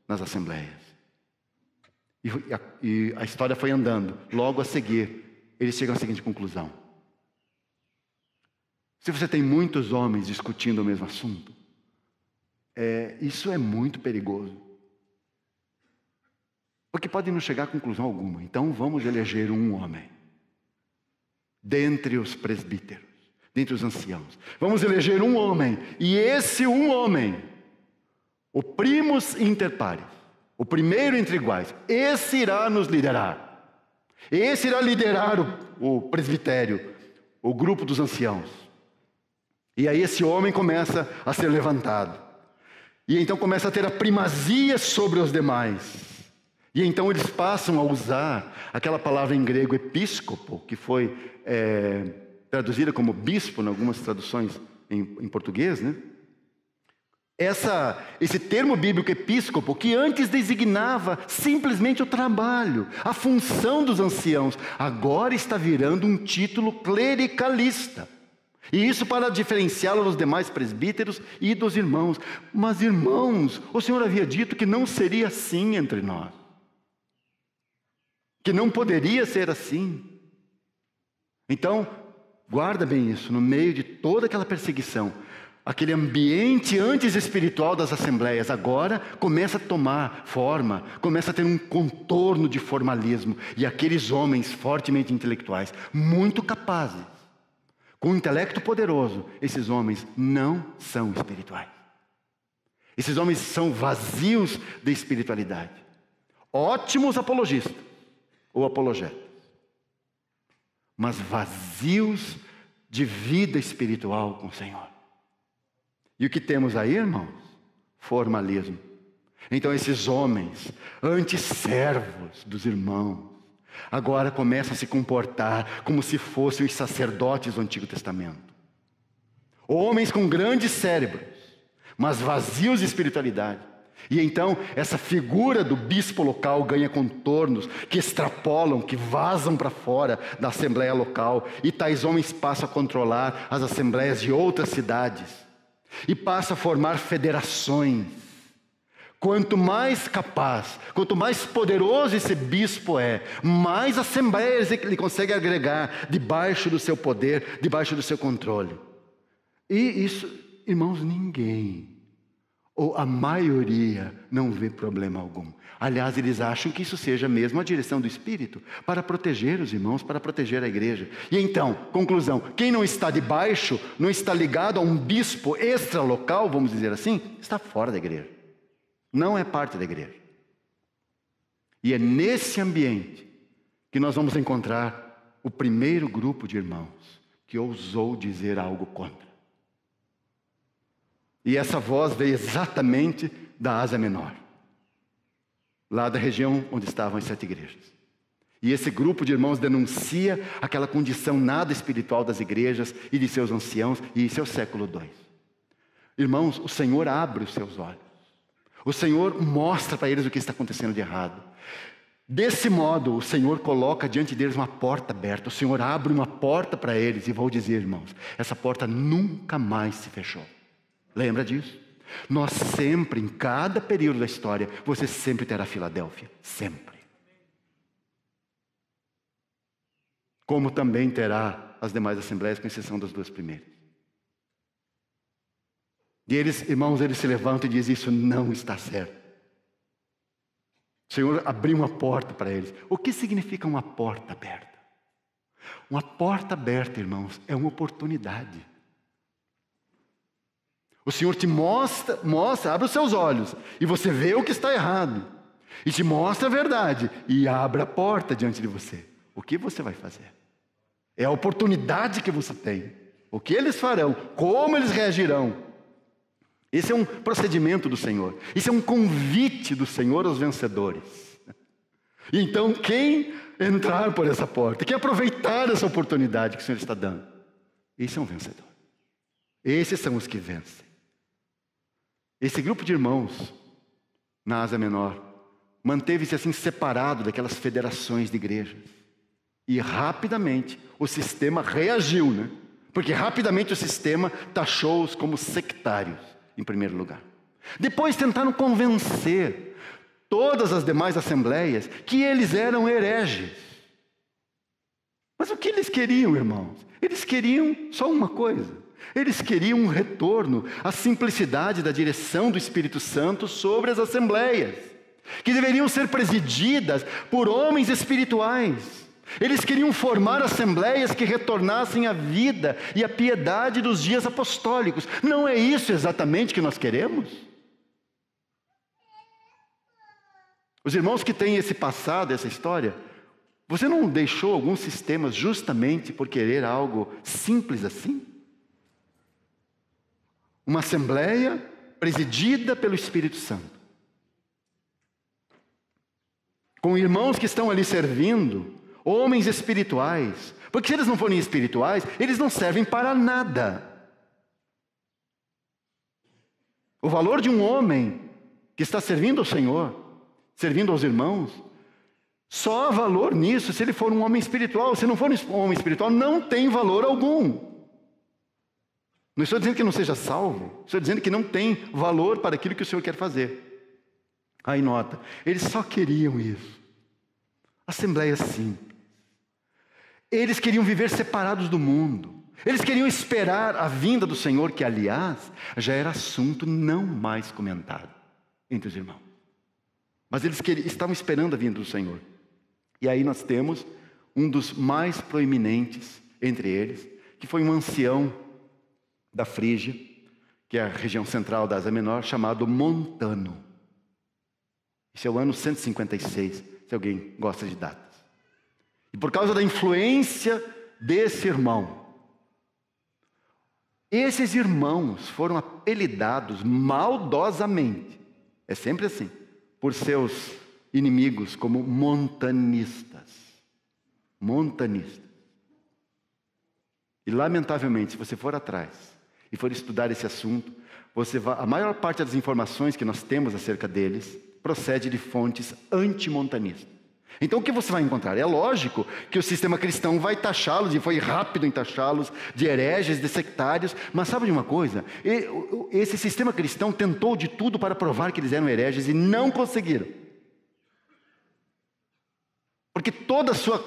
Speaker 1: nas assembleias. E a história foi andando. Logo a seguir, eles chegam à seguinte conclusão. Se você tem muitos homens discutindo o mesmo assunto, isso é muito perigoso. Porque pode não chegar a conclusão alguma. Então vamos eleger um homem dentre os presbíteros, dentre os anciãos. Vamos eleger um homem. E esse um homem, o primus inter pares, o primeiro entre iguais, esse irá nos liderar. Esse irá liderar o presbitério, o grupo dos anciãos. E aí esse homem começa a ser levantado. E então começa a ter a primazia sobre os demais. E então eles passam a usar aquela palavra em grego episcopo, que foi traduzida como bispo em algumas traduções em português, né? Esse termo bíblico episcopo, que antes designava simplesmente o trabalho, a função dos anciãos, agora está virando um título clericalista. E isso para diferenciá-lo dos demais presbíteros e dos irmãos. Mas irmãos, o Senhor havia dito que não seria assim entre nós. Que não poderia ser assim. Então, guarda bem isso, no meio de toda aquela perseguição, aquele ambiente antes espiritual das assembleias agora começa a tomar forma, começa a ter um contorno de formalismo. E aqueles homens fortemente intelectuais, muito capazes, com um intelecto poderoso, esses homens não são espirituais. Esses homens são vazios de espiritualidade. Ótimos apologistas ou apologetas, mas vazios de vida espiritual com o Senhor. E o que temos aí, irmãos? Formalismo. Então esses homens, antes servos dos irmãos, agora começam a se comportar como se fossem os sacerdotes do Antigo Testamento. Homens com grandes cérebros, mas vazios de espiritualidade. E então essa figura do bispo local ganha contornos que extrapolam, que vazam para fora da assembleia local. E tais homens passam a controlar as assembleias de outras cidades. E passam a formar federações. Quanto mais capaz, quanto mais poderoso esse bispo mais assembleias ele consegue agregar debaixo do seu poder, debaixo do seu controle. E isso, irmãos, ninguém, ou a maioria, não vê problema algum. Aliás, eles acham que isso seja mesmo a direção do Espírito, para proteger os irmãos, para proteger a igreja. E então, conclusão, quem não está debaixo, não está ligado a um bispo extra-local, vamos dizer assim, está fora da igreja. Não é parte da igreja. E é nesse ambiente que nós vamos encontrar o primeiro grupo de irmãos que ousou dizer algo contra. E essa voz veio exatamente da Ásia Menor, lá da região onde estavam as 7 igrejas. E esse grupo de irmãos denuncia aquela condição nada espiritual das igrejas e de seus anciãos, e isso é o século II. Irmãos, o Senhor abre os seus olhos. O Senhor mostra para eles o que está acontecendo de errado. Desse modo, o Senhor coloca diante deles uma porta aberta. O Senhor abre uma porta para eles. E vou dizer, irmãos, essa porta nunca mais se fechou. Lembra disso? Nós sempre, em cada período da história, você sempre terá Filadélfia. Sempre. Como também terá as demais assembleias, com exceção das 2 primeiras. E eles, irmãos, eles se levantam e dizem: isso não está certo. O Senhor abriu uma porta para eles. O que significa uma porta aberta? Uma porta aberta, irmãos, é uma oportunidade. O Senhor te mostra, abre os seus olhos, e você vê o que está errado, e te mostra a verdade, e abre a porta diante de você. O que você vai fazer? É a oportunidade que você tem. O que eles farão? Como eles reagirão? Esse é um procedimento do Senhor. Isso é um convite do Senhor aos vencedores. Então, quem entrar por essa porta, quem aproveitar essa oportunidade que o Senhor está dando, esse é um vencedor. Esses são os que vencem. Esse grupo de irmãos na Ásia Menor manteve-se assim separado daquelas federações de igrejas. E rapidamente o sistema reagiu, né? Porque rapidamente o sistema taxou-os como sectários, em primeiro lugar. Depois tentaram convencer todas as demais assembleias que eles eram hereges. Mas o que eles queriam, irmãos? Eles queriam só uma coisa. Eles queriam um retorno à simplicidade da direção do Espírito Santo sobre as assembleias, que deveriam ser presididas por homens espirituais. Eles queriam formar assembleias que retornassem à vida e à piedade dos dias apostólicos. Não é isso exatamente que nós queremos? Os irmãos que têm esse passado, essa história, você não deixou alguns sistemas justamente por querer algo simples assim? Uma assembleia presidida pelo Espírito Santo, com irmãos que estão ali servindo, homens espirituais, porque se eles não forem espirituais, eles não servem para nada. O valor de um homem que está servindo ao Senhor, servindo aos irmãos, só há valor nisso se ele for um homem espiritual. Se não for um homem espiritual, não tem valor algum. Não estou dizendo que não seja salvo, estou dizendo que não tem valor para aquilo que o Senhor quer fazer. Aí nota, eles só queriam isso. Assembleia simples. Eles queriam viver separados do mundo. Eles queriam esperar a vinda do Senhor, que aliás já era assunto não mais comentado entre os irmãos. Mas eles estavam esperando a vinda do Senhor. E aí nós temos um dos mais proeminentes entre eles, que foi um ancião da Frígia, que é a região central da Ásia Menor, chamado Montano. Esse é o ano 156, se alguém gosta de datas. E por causa da influência desse irmão, esses irmãos foram apelidados maldosamente, é sempre assim, por seus inimigos como montanistas. Montanistas. E lamentavelmente, se você for atrás e for estudar esse assunto, a maior parte das informações que nós temos acerca deles procede de fontes antimontanistas. Então o que você vai encontrar? É lógico que o sistema cristão vai taxá-los, e foi rápido em taxá-los, de hereges, de sectários, mas sabe de uma coisa? Esse sistema cristão tentou de tudo para provar que eles eram hereges e não conseguiram. Porque toda a sua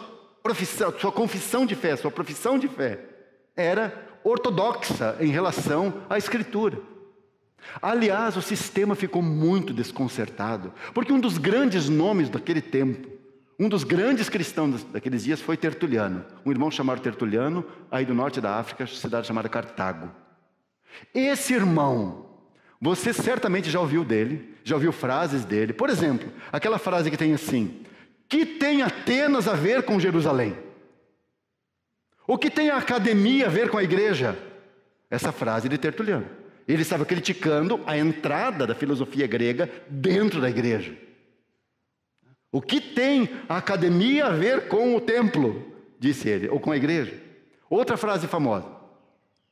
Speaker 1: confissão de fé, sua profissão de fé, era ortodoxa em relação à Escritura. Aliás, o sistema ficou muito desconcertado, porque um dos grandes nomes daquele tempo, um dos grandes cristãos daqueles dias foi Tertuliano, um irmão chamado Tertuliano, aí do norte da África, cidade chamada Cartago. Esse irmão, você certamente já ouviu dele, já ouviu frases dele. Por exemplo, aquela frase que tem assim: que tem Atenas a ver com Jerusalém? O que tem a academia a ver com a igreja? Essa frase de Tertuliano. Ele estava criticando a entrada da filosofia grega dentro da igreja. O que tem a academia a ver com o templo? Disse ele, ou com a igreja. Outra frase famosa,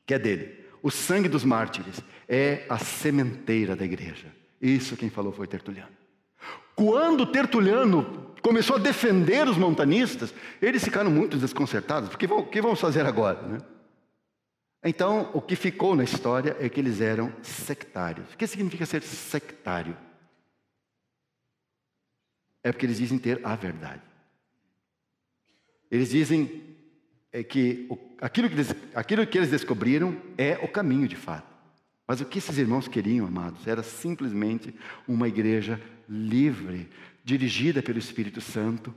Speaker 1: que é dele: o sangue dos mártires é a sementeira da igreja. Isso quem falou foi Tertuliano. Quando Tertuliano começou a defender os montanistas, eles ficaram muito desconcertados, porque o que vamos fazer agora, né? Então, o que ficou na história é que eles eram sectários. O que significa ser sectário? É porque eles dizem ter a verdade. Eles dizem que aquilo que eles descobriram é o caminho de fato. Mas o que esses irmãos queriam, amados, era simplesmente uma igreja livre, dirigida pelo Espírito Santo,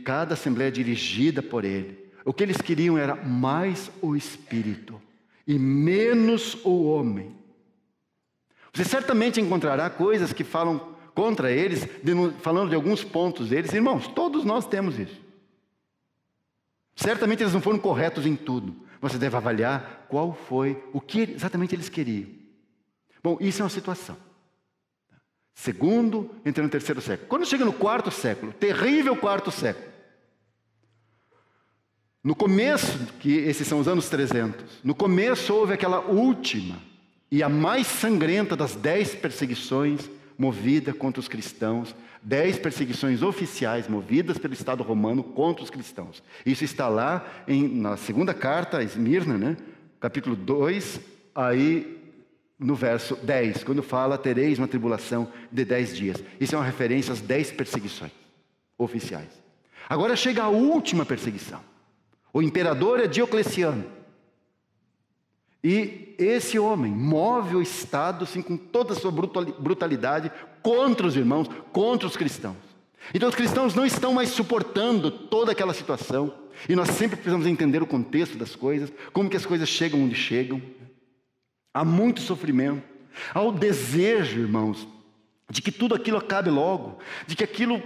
Speaker 1: cada assembleia dirigida por Ele. O que eles queriam era mais o Espírito e menos o homem. Você certamente encontrará coisas que falam contra eles, falando de alguns pontos deles. Irmãos, todos nós temos isso. Certamente eles não foram corretos em tudo. Você deve avaliar qual foi, o que exatamente eles queriam. Bom, isso é uma situação. Segundo, entrando no terceiro século. Quando chega no quarto século, terrível quarto século. No começo, que esses são os anos 300, no começo houve aquela última e a mais sangrenta das 10 perseguições movida contra os cristãos, 10 perseguições oficiais movidas pelo Estado romano contra os cristãos. Isso está lá na segunda carta a Esmirna, né? Capítulo 2, aí no verso 10, quando fala, tereis uma tribulação de 10 dias. Isso é uma referência às 10 perseguições oficiais. Agora chega a última perseguição. O imperador é Diocleciano. E esse homem move o Estado assim, com toda a sua brutalidade contra os irmãos, contra os cristãos. Então os cristãos não estão mais suportando toda aquela situação. E nós sempre precisamos entender o contexto das coisas, como que as coisas chegam onde chegam. Há muito sofrimento. Há o desejo, irmãos, de que tudo aquilo acabe logo. De que aquilo,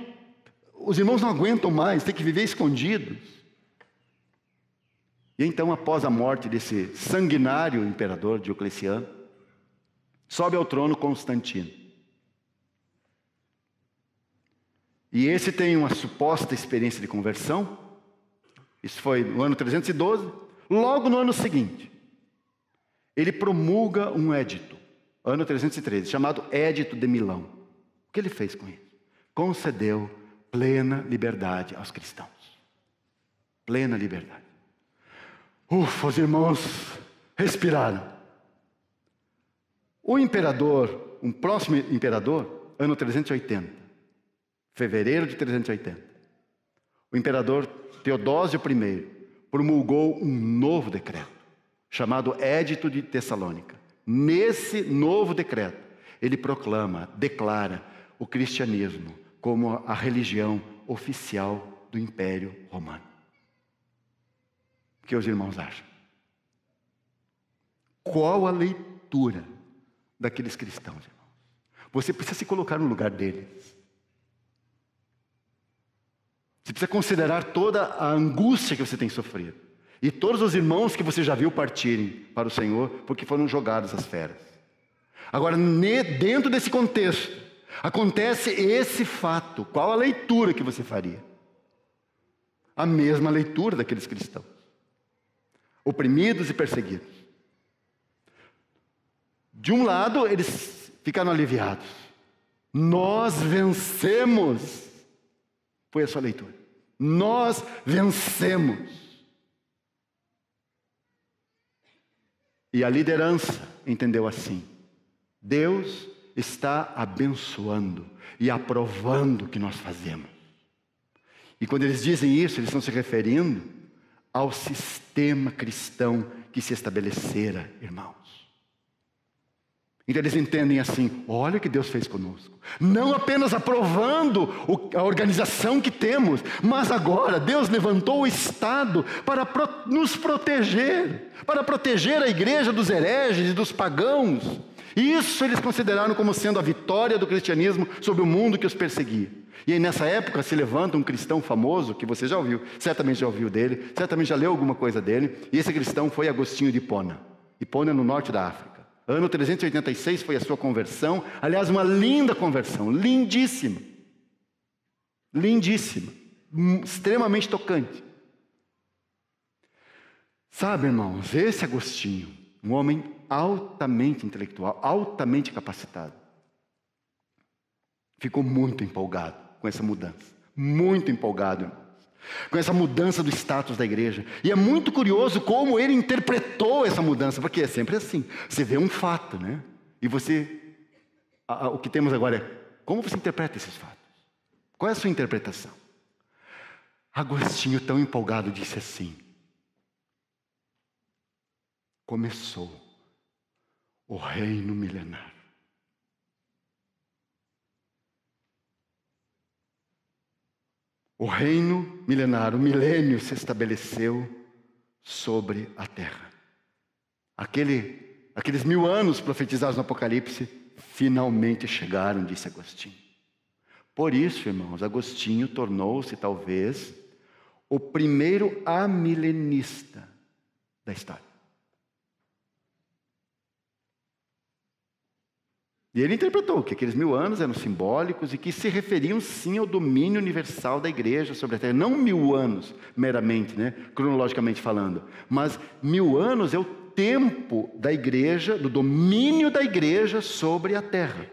Speaker 1: os irmãos não aguentam mais, têm que viver escondidos. E então, após a morte desse sanguinário imperador Diocleciano, sobe ao trono Constantino. E esse tem uma suposta experiência de conversão. Isso foi no ano 312. Logo no ano seguinte, ele promulga um édito, ano 313, chamado Édito de Milão. O que ele fez com isso? Concedeu plena liberdade aos cristãos. Plena liberdade. Ufa, os irmãos respiraram. O imperador, um próximo imperador, ano 380, fevereiro de 380, o imperador Teodósio I promulgou um novo decreto, chamado Édito de Tessalônica. Nesse novo decreto, ele declara o cristianismo como a religião oficial do Império Romano. O que os irmãos acham? Qual a leitura daqueles cristãos, irmãos? Você precisa se colocar no lugar deles. Você precisa considerar toda a angústia que você tem sofrido. E todos os irmãos que você já viu partirem para o Senhor, porque foram jogados às feras. Agora, dentro desse contexto, acontece esse fato. Qual a leitura que você faria? A mesma leitura daqueles cristãos. Oprimidos e perseguidos. De um lado, eles ficaram aliviados. Nós vencemos. Foi a sua leitura. Nós vencemos. E a liderança entendeu assim: Deus está abençoando e aprovando o que nós fazemos. E quando eles dizem isso, eles estão se referindo ao sistema cristão que se estabelecera, irmãos. Então eles entendem assim: olha o que Deus fez conosco. Não apenas aprovando a organização que temos, mas agora Deus levantou o Estado para nos proteger, para proteger a igreja dos hereges e dos pagãos. Isso eles consideraram como sendo a vitória do cristianismo sobre o mundo que os perseguia. E aí nessa época se levanta um cristão famoso, que você já ouviu, certamente já ouviu dele, certamente já leu alguma coisa dele, e esse cristão foi Agostinho de Hipona. Hipona no norte da África. Ano 386 foi a sua conversão, aliás, uma linda conversão, lindíssima. Lindíssima, extremamente tocante. Sabe, irmãos, esse Agostinho, um homem altamente intelectual, altamente capacitado, ficou muito empolgado com essa mudança. Muito empolgado, irmãos. com essa mudança do status da igreja. E é muito curioso como ele interpretou essa mudança, porque é sempre assim. Você vê um fato, né? E o que temos agora é, como você interpreta esses fatos? Qual é a sua interpretação? Agostinho, tão empolgado, disse assim: começou o reino milenar. O reino milenar, o milênio se estabeleceu sobre a terra. Aqueles 1000 anos profetizados no Apocalipse finalmente chegaram, disse Agostinho. Por isso, irmãos, Agostinho tornou-se talvez o primeiro amilenista da história. E ele interpretou que aqueles 1000 anos eram simbólicos e que se referiam sim ao domínio universal da igreja sobre a terra. Não 1000 anos meramente, né, cronologicamente falando, mas 1000 anos é o tempo da igreja, do domínio da igreja sobre a terra.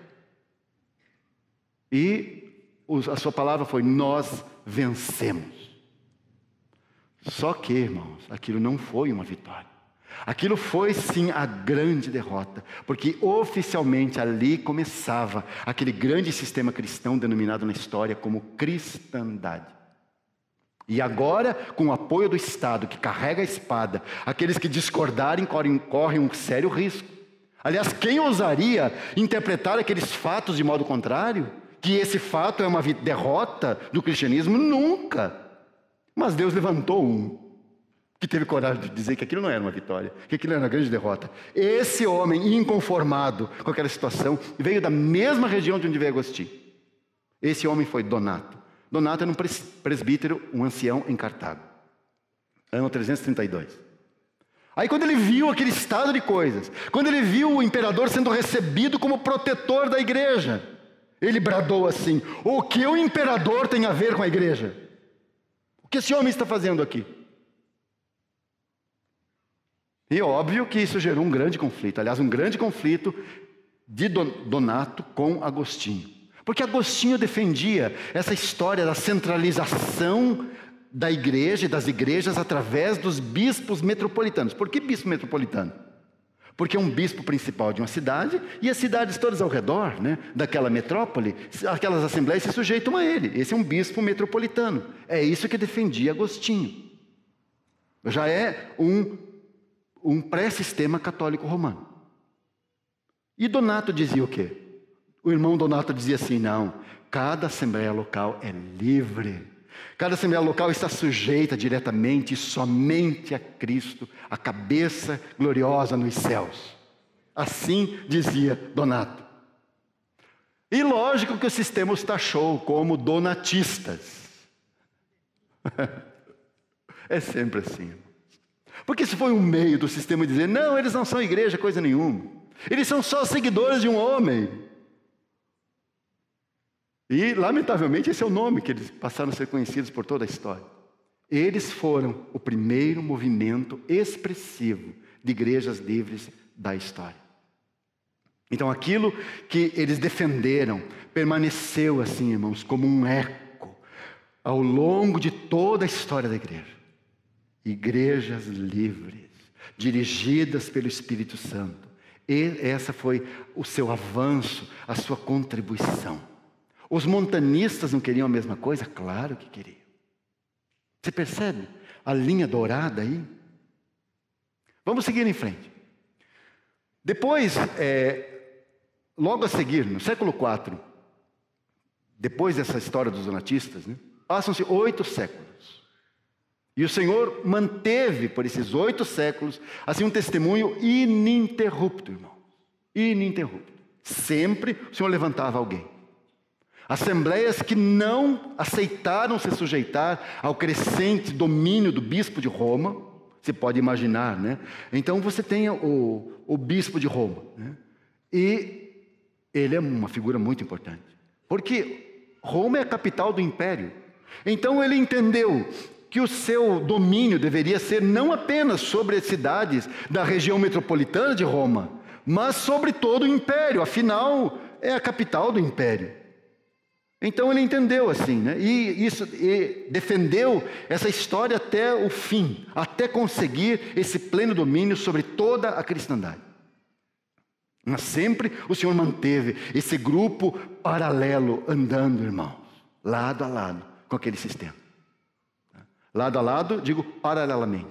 Speaker 1: E a sua palavra foi: nós vencemos. Só que, irmãos, aquilo não foi uma vitória. Aquilo foi sim a grande derrota, porque oficialmente ali começava aquele grande sistema cristão denominado na história como cristandade. E agora, com o apoio do Estado que carrega a espada, aqueles que discordarem correm um sério risco. Aliás, quem ousaria interpretar aqueles fatos de modo contrário? Que esse fato é uma derrota do cristianismo? Nunca. Mas Deus levantou um que teve coragem de dizer que aquilo não era uma vitória, que aquilo era uma grande derrota. Esse homem, inconformado com aquela situação, veio da mesma região de onde veio Agostinho. Esse homem foi Donato. Donato era um presbítero, um ancião em Cartago. Ano 332. Aí quando ele viu aquele estado de coisas, quando ele viu o imperador sendo recebido como protetor da igreja, ele bradou assim: o que o imperador tem a ver com a igreja? O que esse homem está fazendo aqui? E óbvio que isso gerou um grande conflito. Aliás, um grande conflito de Donato com Agostinho. Porque Agostinho defendia essa história da centralização da igreja e das igrejas através dos bispos metropolitanos. Por que bispo metropolitano? Porque é um bispo principal de uma cidade e as cidades todas ao redor, né, daquela metrópole, aquelas assembleias se sujeitam a ele. Esse é um bispo metropolitano. É isso que defendia Agostinho. Já é um pré-sistema católico romano. E Donato dizia o quê? O irmão Donato dizia assim: não, cada assembleia local é livre. Cada assembleia local está sujeita diretamente e somente a Cristo, a cabeça gloriosa nos céus. Assim dizia Donato. E lógico que o sistema os taxou como donatistas. É sempre assim. Porque isso foi um meio do sistema dizer: não, eles não são igreja, coisa nenhuma. Eles são só seguidores de um homem. E, lamentavelmente, esse é o nome que eles passaram a ser conhecidos por toda a história. Eles foram o primeiro movimento expressivo de igrejas livres da história. Então, aquilo que eles defenderam permaneceu assim, irmãos, como um eco ao longo de toda a história da igreja. Igrejas livres, dirigidas pelo Espírito Santo. E essa foi o seu avanço, a sua contribuição. Os montanistas não queriam a mesma coisa? Claro que queriam. Você percebe a linha dourada aí? Vamos seguir em frente. Depois, logo a seguir, no século IV, depois dessa história dos donatistas, né, passam-se 8 séculos. E o Senhor manteve por esses 8 séculos assim um testemunho ininterrupto, irmão. Ininterrupto. Sempre o Senhor levantava alguém. Assembleias que não aceitaram se sujeitar ao crescente domínio do bispo de Roma. Você pode imaginar, né? Então você tem o bispo de Roma, né? E ele é uma figura muito importante. Porque Roma é a capital do império. Então ele entendeu que o seu domínio deveria ser não apenas sobre as cidades da região metropolitana de Roma, mas sobre todo o império. Afinal, é a capital do império. Então ele entendeu assim, né? E defendeu essa história até o fim, até conseguir esse pleno domínio sobre toda a cristandade. Mas sempre o Senhor manteve esse grupo paralelo andando, irmãos, lado a lado com aquele sistema. Lado a lado, digo paralelamente.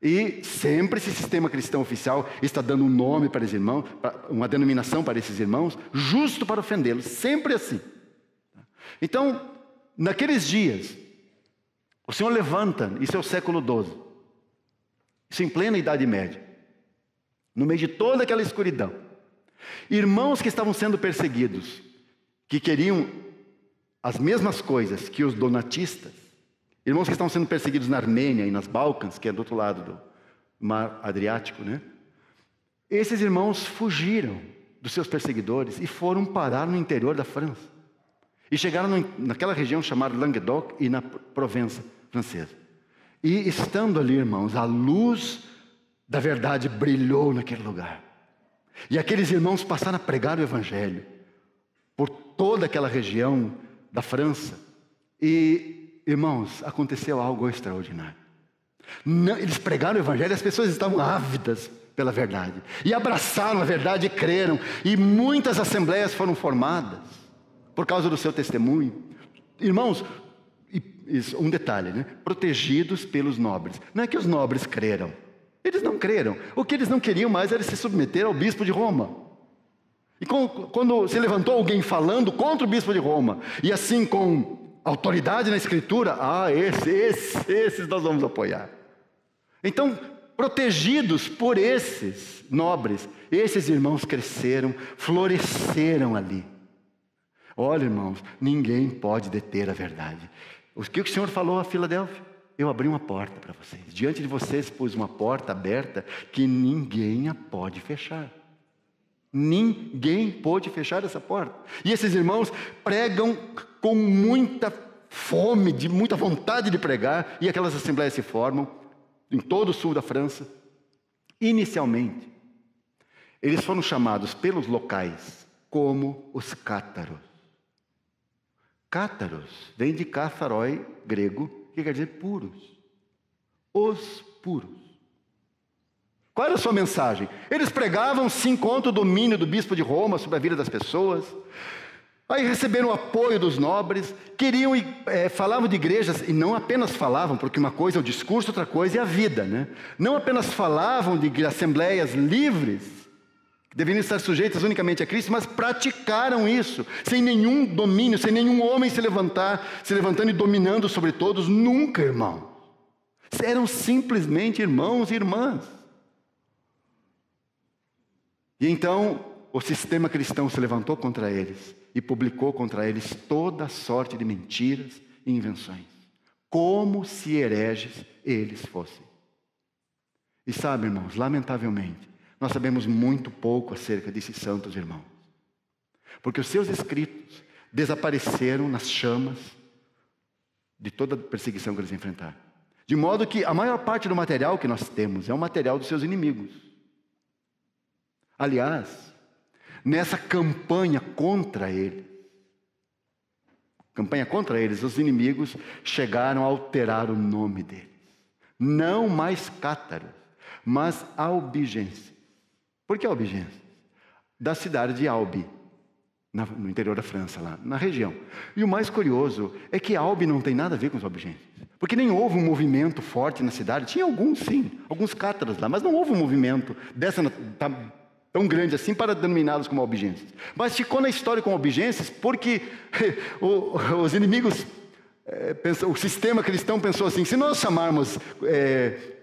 Speaker 1: E sempre esse sistema cristão oficial está dando um nome para esses irmãos, uma denominação para esses irmãos, justo para ofendê-los, sempre assim. Então, naqueles dias, o Senhor levanta, isso é o século XII, isso em plena Idade Média, no meio de toda aquela escuridão, irmãos que estavam sendo perseguidos, que queriam as mesmas coisas que os donatistas, irmãos que estavam sendo perseguidos na Armênia e nas Balcãs, que é do outro lado do Mar Adriático, né? Esses irmãos fugiram dos seus perseguidores e foram parar no interior da França. E chegaram naquela região chamada Languedoc e na Provença francesa. E estando ali, irmãos, a luz da verdade brilhou naquele lugar. E aqueles irmãos passaram a pregar o Evangelho por toda aquela região da França. E, irmãos, aconteceu algo extraordinário. Eles pregaram o Evangelho e as pessoas estavam ávidas pela verdade. E abraçaram a verdade e creram. E muitas assembleias foram formadas por causa do seu testemunho. Irmãos, um detalhe, né? Protegidos pelos nobres. Não é que os nobres creram. Eles não creram. O que eles não queriam mais era se submeter ao bispo de Roma. E quando se levantou alguém falando contra o bispo de Roma, e assim com autoridade na escritura, esses nós vamos apoiar. Então, protegidos por esses nobres, esses irmãos cresceram, floresceram ali. Olha, irmãos, ninguém pode deter a verdade. O que o Senhor falou a Filadélfia? Eu abri uma porta para vocês. Diante de vocês pus uma porta aberta que ninguém a pode fechar. Ninguém pode fechar essa porta. E esses irmãos pregam com muita fome, de muita vontade de pregar, e aquelas assembleias se formam em todo o sul da França. Inicialmente, eles foram chamados pelos locais como os cátaros. Cátaros vem de katharói, grego, que quer dizer puros. Os puros. Qual era a sua mensagem? Eles pregavam sim contra o domínio do bispo de Roma sobre a vida das pessoas. Aí receberam o apoio dos nobres, queriam falavam de igrejas, e não apenas falavam, porque uma coisa é o discurso, outra coisa é a vida, né? Não apenas falavam de assembleias livres, que deveriam estar sujeitas unicamente a Cristo, mas praticaram isso, sem nenhum domínio, sem nenhum homem se levantando e dominando sobre todos, nunca, irmão. Eram simplesmente irmãos e irmãs. E então, o sistema cristão se levantou contra eles e publicou contra eles toda sorte de mentiras e invenções, como se hereges eles fossem. E sabe, irmãos, lamentavelmente, nós sabemos muito pouco acerca desses santos irmãos, porque os seus escritos desapareceram nas chamas de toda a perseguição que eles enfrentaram. De modo que a maior parte do material que nós temos é o material dos seus inimigos. Aliás, nessa campanha contra eles, os inimigos chegaram a alterar o nome deles. Não mais cátaros, mas albigenses. Por que albigenses? Da cidade de Albi, no interior da França, lá na região. E o mais curioso é que Albi não tem nada a ver com os albigenses, porque nem houve um movimento forte na cidade. Tinha alguns, sim, alguns cátaros lá, mas não houve um movimento tão grande assim para denominá-los como albigenses. Mas ficou na história como albigenses porque os inimigos, o sistema cristão pensou assim: se nós chamarmos,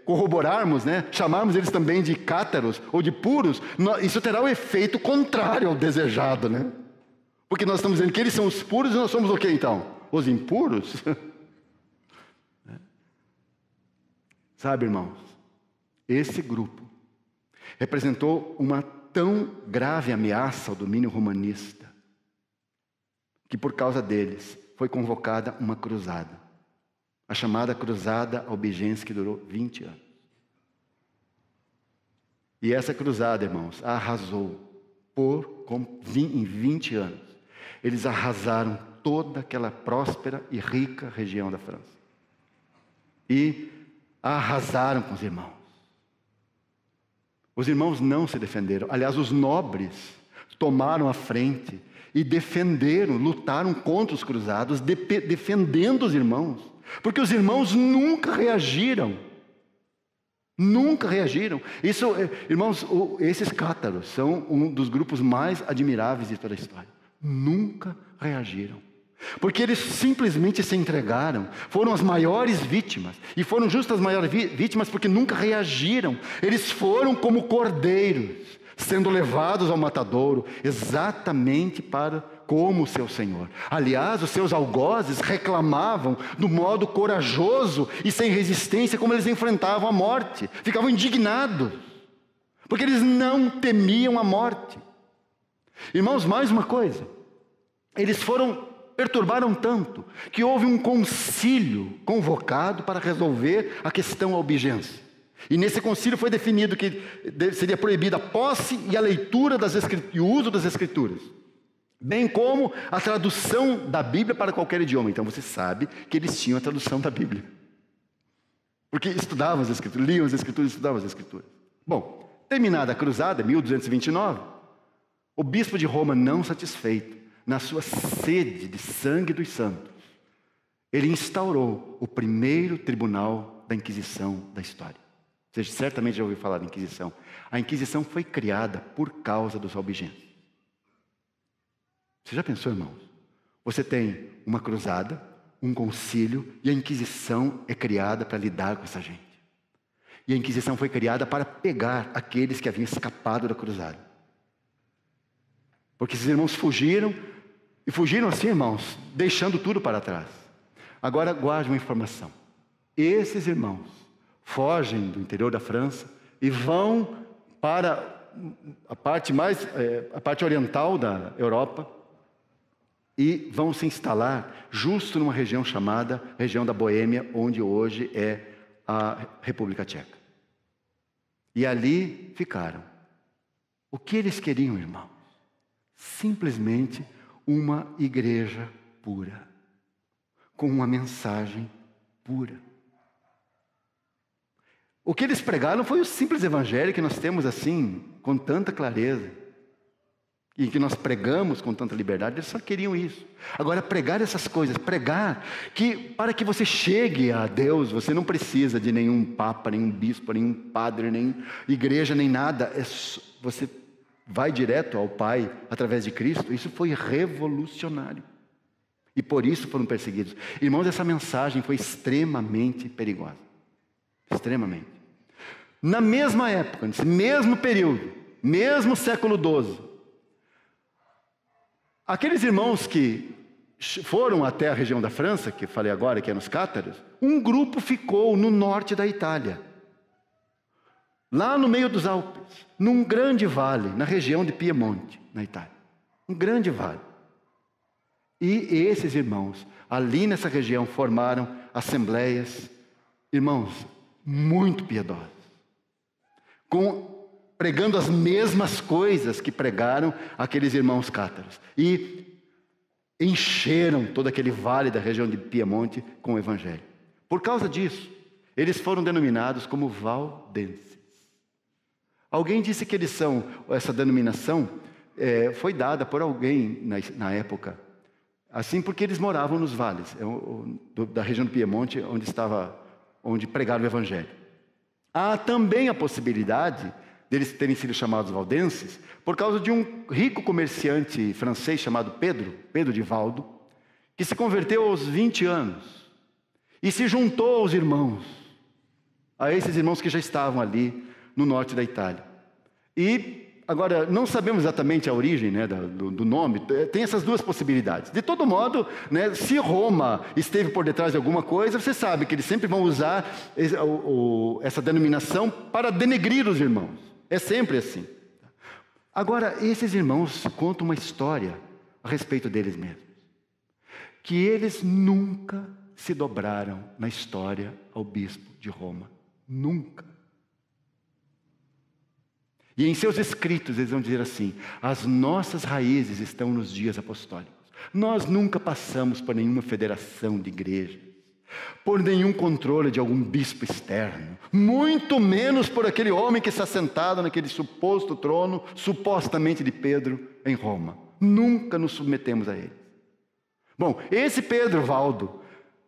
Speaker 1: corroborarmos, né, chamarmos eles também de cátaros ou de puros, isso terá o efeito contrário ao desejado, né? Porque nós estamos dizendo que eles são os puros e nós somos o que então? Os impuros? Sabe, irmãos, esse grupo representou uma tão grave ameaça ao domínio romanista, que por causa deles foi convocada uma cruzada, a chamada Cruzada Albigense, que durou 20 anos. E essa cruzada, irmãos, arrasou em 20 anos. Eles arrasaram toda aquela próspera e rica região da França. E arrasaram com os irmãos. Os irmãos não se defenderam. Aliás, os nobres tomaram a frente e defenderam, lutaram contra os cruzados, defendendo os irmãos. Porque os irmãos nunca reagiram. Nunca reagiram. Isso, irmãos, esses cátaros são um dos grupos mais admiráveis de toda a história. Nunca reagiram. Porque eles simplesmente se entregaram. Foram as maiores vítimas. E foram justas as maiores vítimas porque nunca reagiram. Eles foram como cordeiros, sendo levados ao matadouro, exatamente como o seu Senhor. Aliás, os seus algozes reclamavam do modo corajoso e sem resistência como eles enfrentavam a morte. Ficavam indignados, porque eles não temiam a morte. Irmãos, mais uma coisa. Eles perturbaram tanto que houve um concílio convocado para resolver a questão albigense. E nesse concílio foi definido que seria proibida a posse e a leitura e o uso das Escrituras, bem como a tradução da Bíblia para qualquer idioma. Então você sabe que eles tinham a tradução da Bíblia, porque estudavam as Escrituras, liam as Escrituras, estudavam as Escrituras. Bom, terminada a cruzada, 1229, o bispo de Roma, não satisfeito, na sua sede de sangue dos santos, ele instaurou o primeiro tribunal da Inquisição da história. Você certamente já ouviu falar da Inquisição. A Inquisição foi criada por causa dos albigenses. Você já pensou, irmãos? Você tem uma cruzada, um concílio, e a Inquisição é criada para lidar com essa gente. E a Inquisição foi criada para pegar aqueles que haviam escapado da cruzada. Porque esses irmãos fugiram, e fugiram assim, irmãos, deixando tudo para trás. Agora guarde uma informação. Esses irmãos fogem do interior da França e vão para a parte oriental da Europa e vão se instalar justo numa região chamada região da Boêmia, onde hoje é a República Tcheca. E ali ficaram. O que eles queriam, irmãos? Simplesmente uma igreja pura, com uma mensagem pura. O que eles pregaram foi o simples evangelho que nós temos assim, com tanta clareza, e que nós pregamos com tanta liberdade. Eles só queriam isso. Agora, pregar essas coisas, pregar que para que você chegue a Deus, você não precisa de nenhum papa, nenhum bispo, nenhum padre, nem igreja, nem nada. Você vai direto ao Pai através de Cristo. Isso foi revolucionário. E por isso foram perseguidos. Irmãos, essa mensagem foi extremamente perigosa. Extremamente. Na mesma época, nesse mesmo período, mesmo século XII, aqueles irmãos que foram até a região da França, que eu falei agora, que é nos cátaros, um grupo ficou no norte da Itália, lá no meio dos Alpes, num grande vale, na região de Piemonte, na Itália. Um grande vale. E esses irmãos, ali nessa região, formaram assembleias, irmãos, muito piedosas, pregando as mesmas coisas que pregaram aqueles irmãos cátaros. E encheram todo aquele vale da região de Piemonte com o Evangelho. Por causa disso, eles foram denominados como valdenses. Alguém disse que eles são, essa denominação foi dada por alguém na época, assim porque eles moravam nos vales, da região do Piemonte, onde pregaram o Evangelho. Há também a possibilidade deles terem sido chamados valdenses por causa de um rico comerciante francês chamado Pedro de Valdo, que se converteu aos 20 anos e se juntou aos irmãos, a esses irmãos que já estavam ali no norte da Itália. E agora, não sabemos exatamente a origem, né, do nome. Tem essas duas possibilidades. De todo modo, né, se Roma esteve por detrás de alguma coisa, você sabe que eles sempre vão usar essa denominação para denegrir os irmãos. É sempre assim. Agora, esses irmãos contam uma história a respeito deles mesmos. Que eles nunca se dobraram na história ao bispo de Roma. Nunca. E em seus escritos eles vão dizer assim: as nossas raízes estão nos dias apostólicos. Nós nunca passamos por nenhuma federação de igrejas, por nenhum controle de algum bispo externo, muito menos por aquele homem que está sentado naquele suposto trono, supostamente de Pedro, em Roma. Nunca nos submetemos a ele. Bom, esse Pedro Valdo,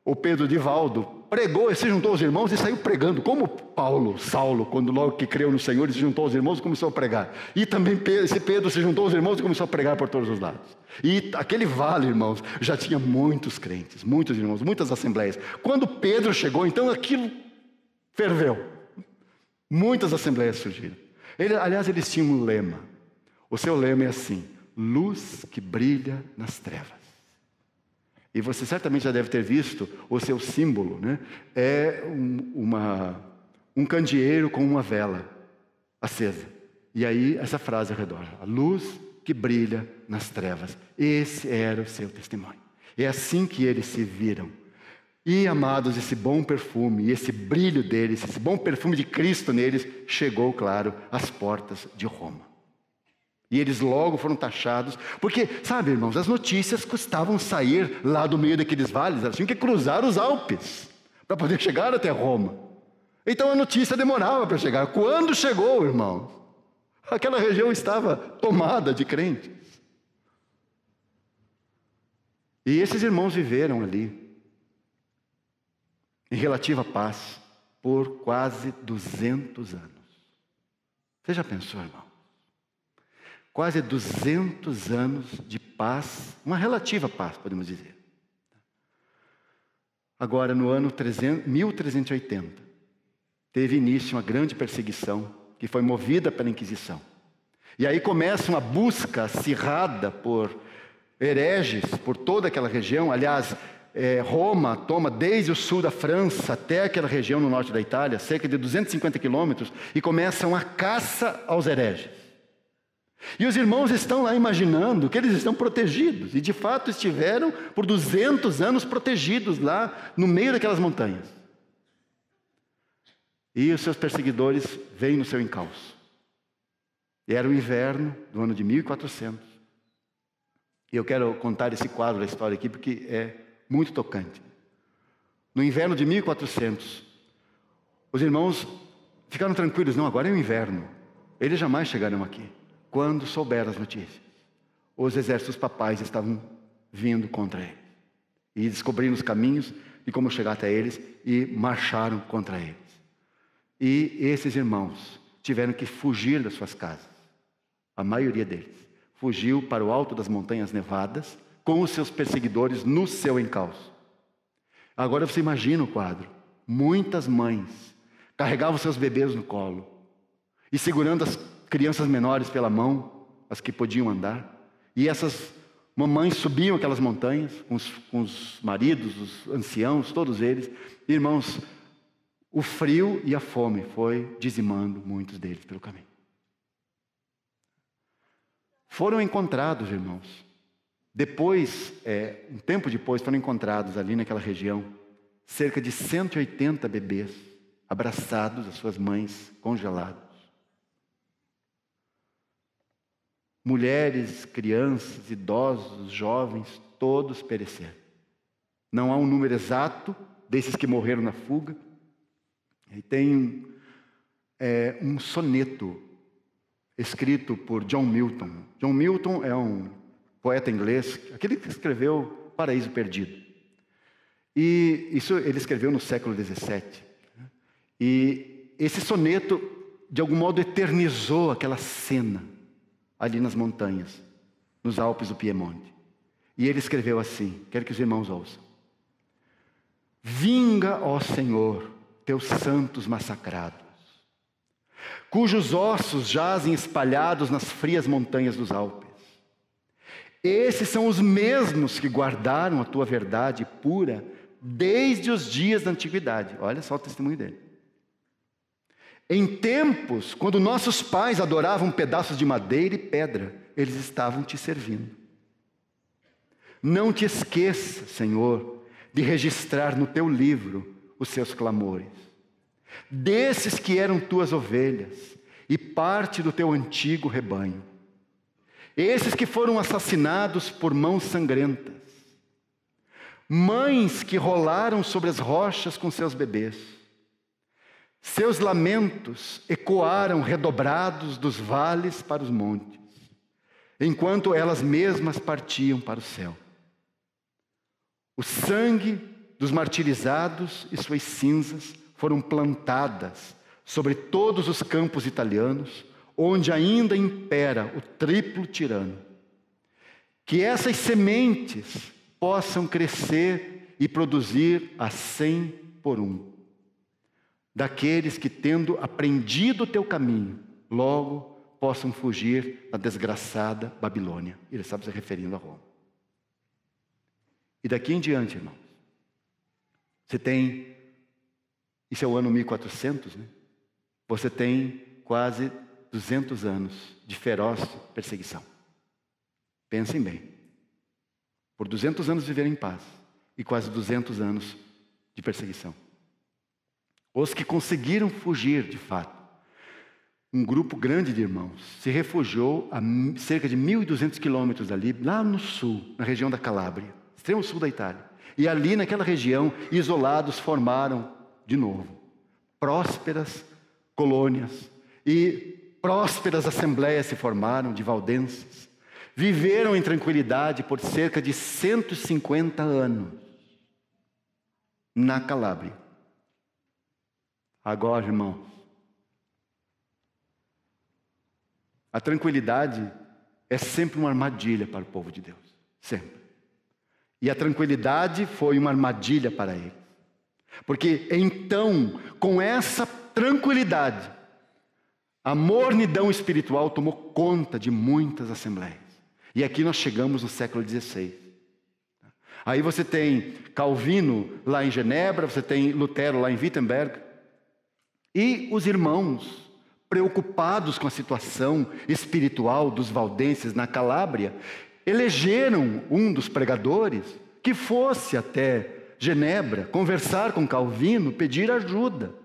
Speaker 1: ou Pedro de Valdo, pregou, se juntou aos irmãos e saiu pregando, como Saulo, quando logo que creu no Senhor, ele se juntou aos irmãos e começou a pregar. E também esse Pedro se juntou aos irmãos e começou a pregar por todos os lados. E aquele vale, irmãos, já tinha muitos crentes, muitos irmãos, muitas assembleias. Quando Pedro chegou, então aquilo ferveu. Muitas assembleias surgiram. Aliás, eles tinham um lema. O seu lema é assim: luz que brilha nas trevas. E você certamente já deve ter visto o seu símbolo, né? É um candeeiro com uma vela acesa. E aí essa frase ao redor: a luz que brilha nas trevas. Esse era o seu testemunho. É assim que eles se viram. E, amados, esse bom perfume, esse brilho deles, esse bom perfume de Cristo neles, chegou, claro, às portas de Roma. E eles logo foram taxados, porque, sabe, irmãos, as notícias custavam sair lá do meio daqueles vales, elas tinham que cruzar os Alpes para poder chegar até Roma. Então a notícia demorava para chegar. Quando chegou, irmãos, aquela região estava tomada de crentes. E esses irmãos viveram ali, em relativa paz, por quase 200 anos. Você já pensou, irmão? Quase 200 anos de paz, uma relativa paz, podemos dizer. Agora, no ano 1380, teve início uma grande perseguição, que foi movida pela Inquisição. E aí começa uma busca acirrada por hereges, por toda aquela região. Aliás, Roma toma desde o sul da França até aquela região no norte da Itália, cerca de 250 quilômetros, e começa uma caça aos hereges. E os irmãos estão lá imaginando que eles estão protegidos, e de fato estiveram por 200 anos protegidos lá no meio daquelas montanhas. E os seus perseguidores vêm no seu encalço. E era o inverno do ano de 1400. E eu quero contar esse quadro da história aqui porque é muito tocante. No inverno de 1400, os irmãos ficaram tranquilos. Não, agora é o inverno. Eles jamais chegarão aqui. Quando souberam as notícias, os exércitos papais estavam vindo contra eles. E descobriram os caminhos de como chegar até eles e marcharam contra eles. E esses irmãos tiveram que fugir das suas casas. A maioria deles fugiu para o alto das montanhas nevadas, com os seus perseguidores no seu encalço. Agora você imagina o quadro. Muitas mães carregavam seus bebês no colo e segurando as crianças menores pela mão, as que podiam andar. E essas mamães subiam aquelas montanhas com os maridos, os anciãos, todos eles. Irmãos, o frio e a fome foi dizimando muitos deles pelo caminho. Foram encontrados, irmãos. Depois, um tempo depois, foram encontrados ali naquela região cerca de 180 bebês abraçados às suas mães, congelados. Mulheres, crianças, idosos, jovens, todos pereceram. Não há um número exato desses que morreram na fuga. E tem um soneto escrito por John Milton. John Milton é um poeta inglês, aquele que escreveu Paraíso Perdido. E isso ele escreveu no século XVII. E esse soneto, de algum modo, eternizou aquela cena ali nas montanhas, nos Alpes do Piemonte. E ele escreveu assim, quero que os irmãos ouçam: vinga, ó Senhor, teus santos massacrados, cujos ossos jazem espalhados nas frias montanhas dos Alpes. Esses são os mesmos que guardaram a tua verdade pura desde os dias da antiguidade. Olha só o testemunho dele. Em tempos, quando nossos pais adoravam pedaços de madeira e pedra, eles estavam te servindo. Não te esqueça, Senhor, de registrar no teu livro os seus clamores, desses que eram tuas ovelhas e parte do teu antigo rebanho. esses que foram assassinados por mãos sangrentas, mães que rolaram sobre as rochas com seus bebês. Seus lamentos ecoaram redobrados dos vales para os montes, enquanto elas mesmas partiam para o céu. O sangue dos martirizados e suas cinzas foram plantadas sobre todos os campos italianos, onde ainda impera o triplo tirano. Que essas sementes possam crescer e produzir a 100 por 1. Daqueles que, tendo aprendido o teu caminho, logo possam fugir da desgraçada Babilônia. Ele estava se referindo a Roma. E daqui em diante, irmãos, você tem, isso é o ano 1400, né? Você tem quase 200 anos de feroz perseguição. Pensem bem. Por 200 anos viveram em paz e quase 200 anos de perseguição. Os que conseguiram fugir, de fato, um grupo grande de irmãos se refugiou a cerca de 1.200 quilômetros dali, lá no sul, na região da Calábria, extremo sul da Itália. E ali naquela região, isolados, formaram de novo prósperas colônias e prósperas assembleias se formaram de valdenses. Viveram em tranquilidade por cerca de 150 anos na Calábria. Agora, irmãos, a tranquilidade é sempre uma armadilha para o povo de Deus, sempre. E a tranquilidade foi uma armadilha para eles. Porque então, com essa tranquilidade, a mornidão espiritual tomou conta de muitas assembleias. E aqui nós chegamos no século XVI. Aí você tem Calvino lá em Genebra, você tem Lutero lá em Wittenberg. E os irmãos, preocupados com a situação espiritual dos valdenses na Calábria, elegeram um dos pregadores que fosse até Genebra conversar com Calvino, pedir ajuda,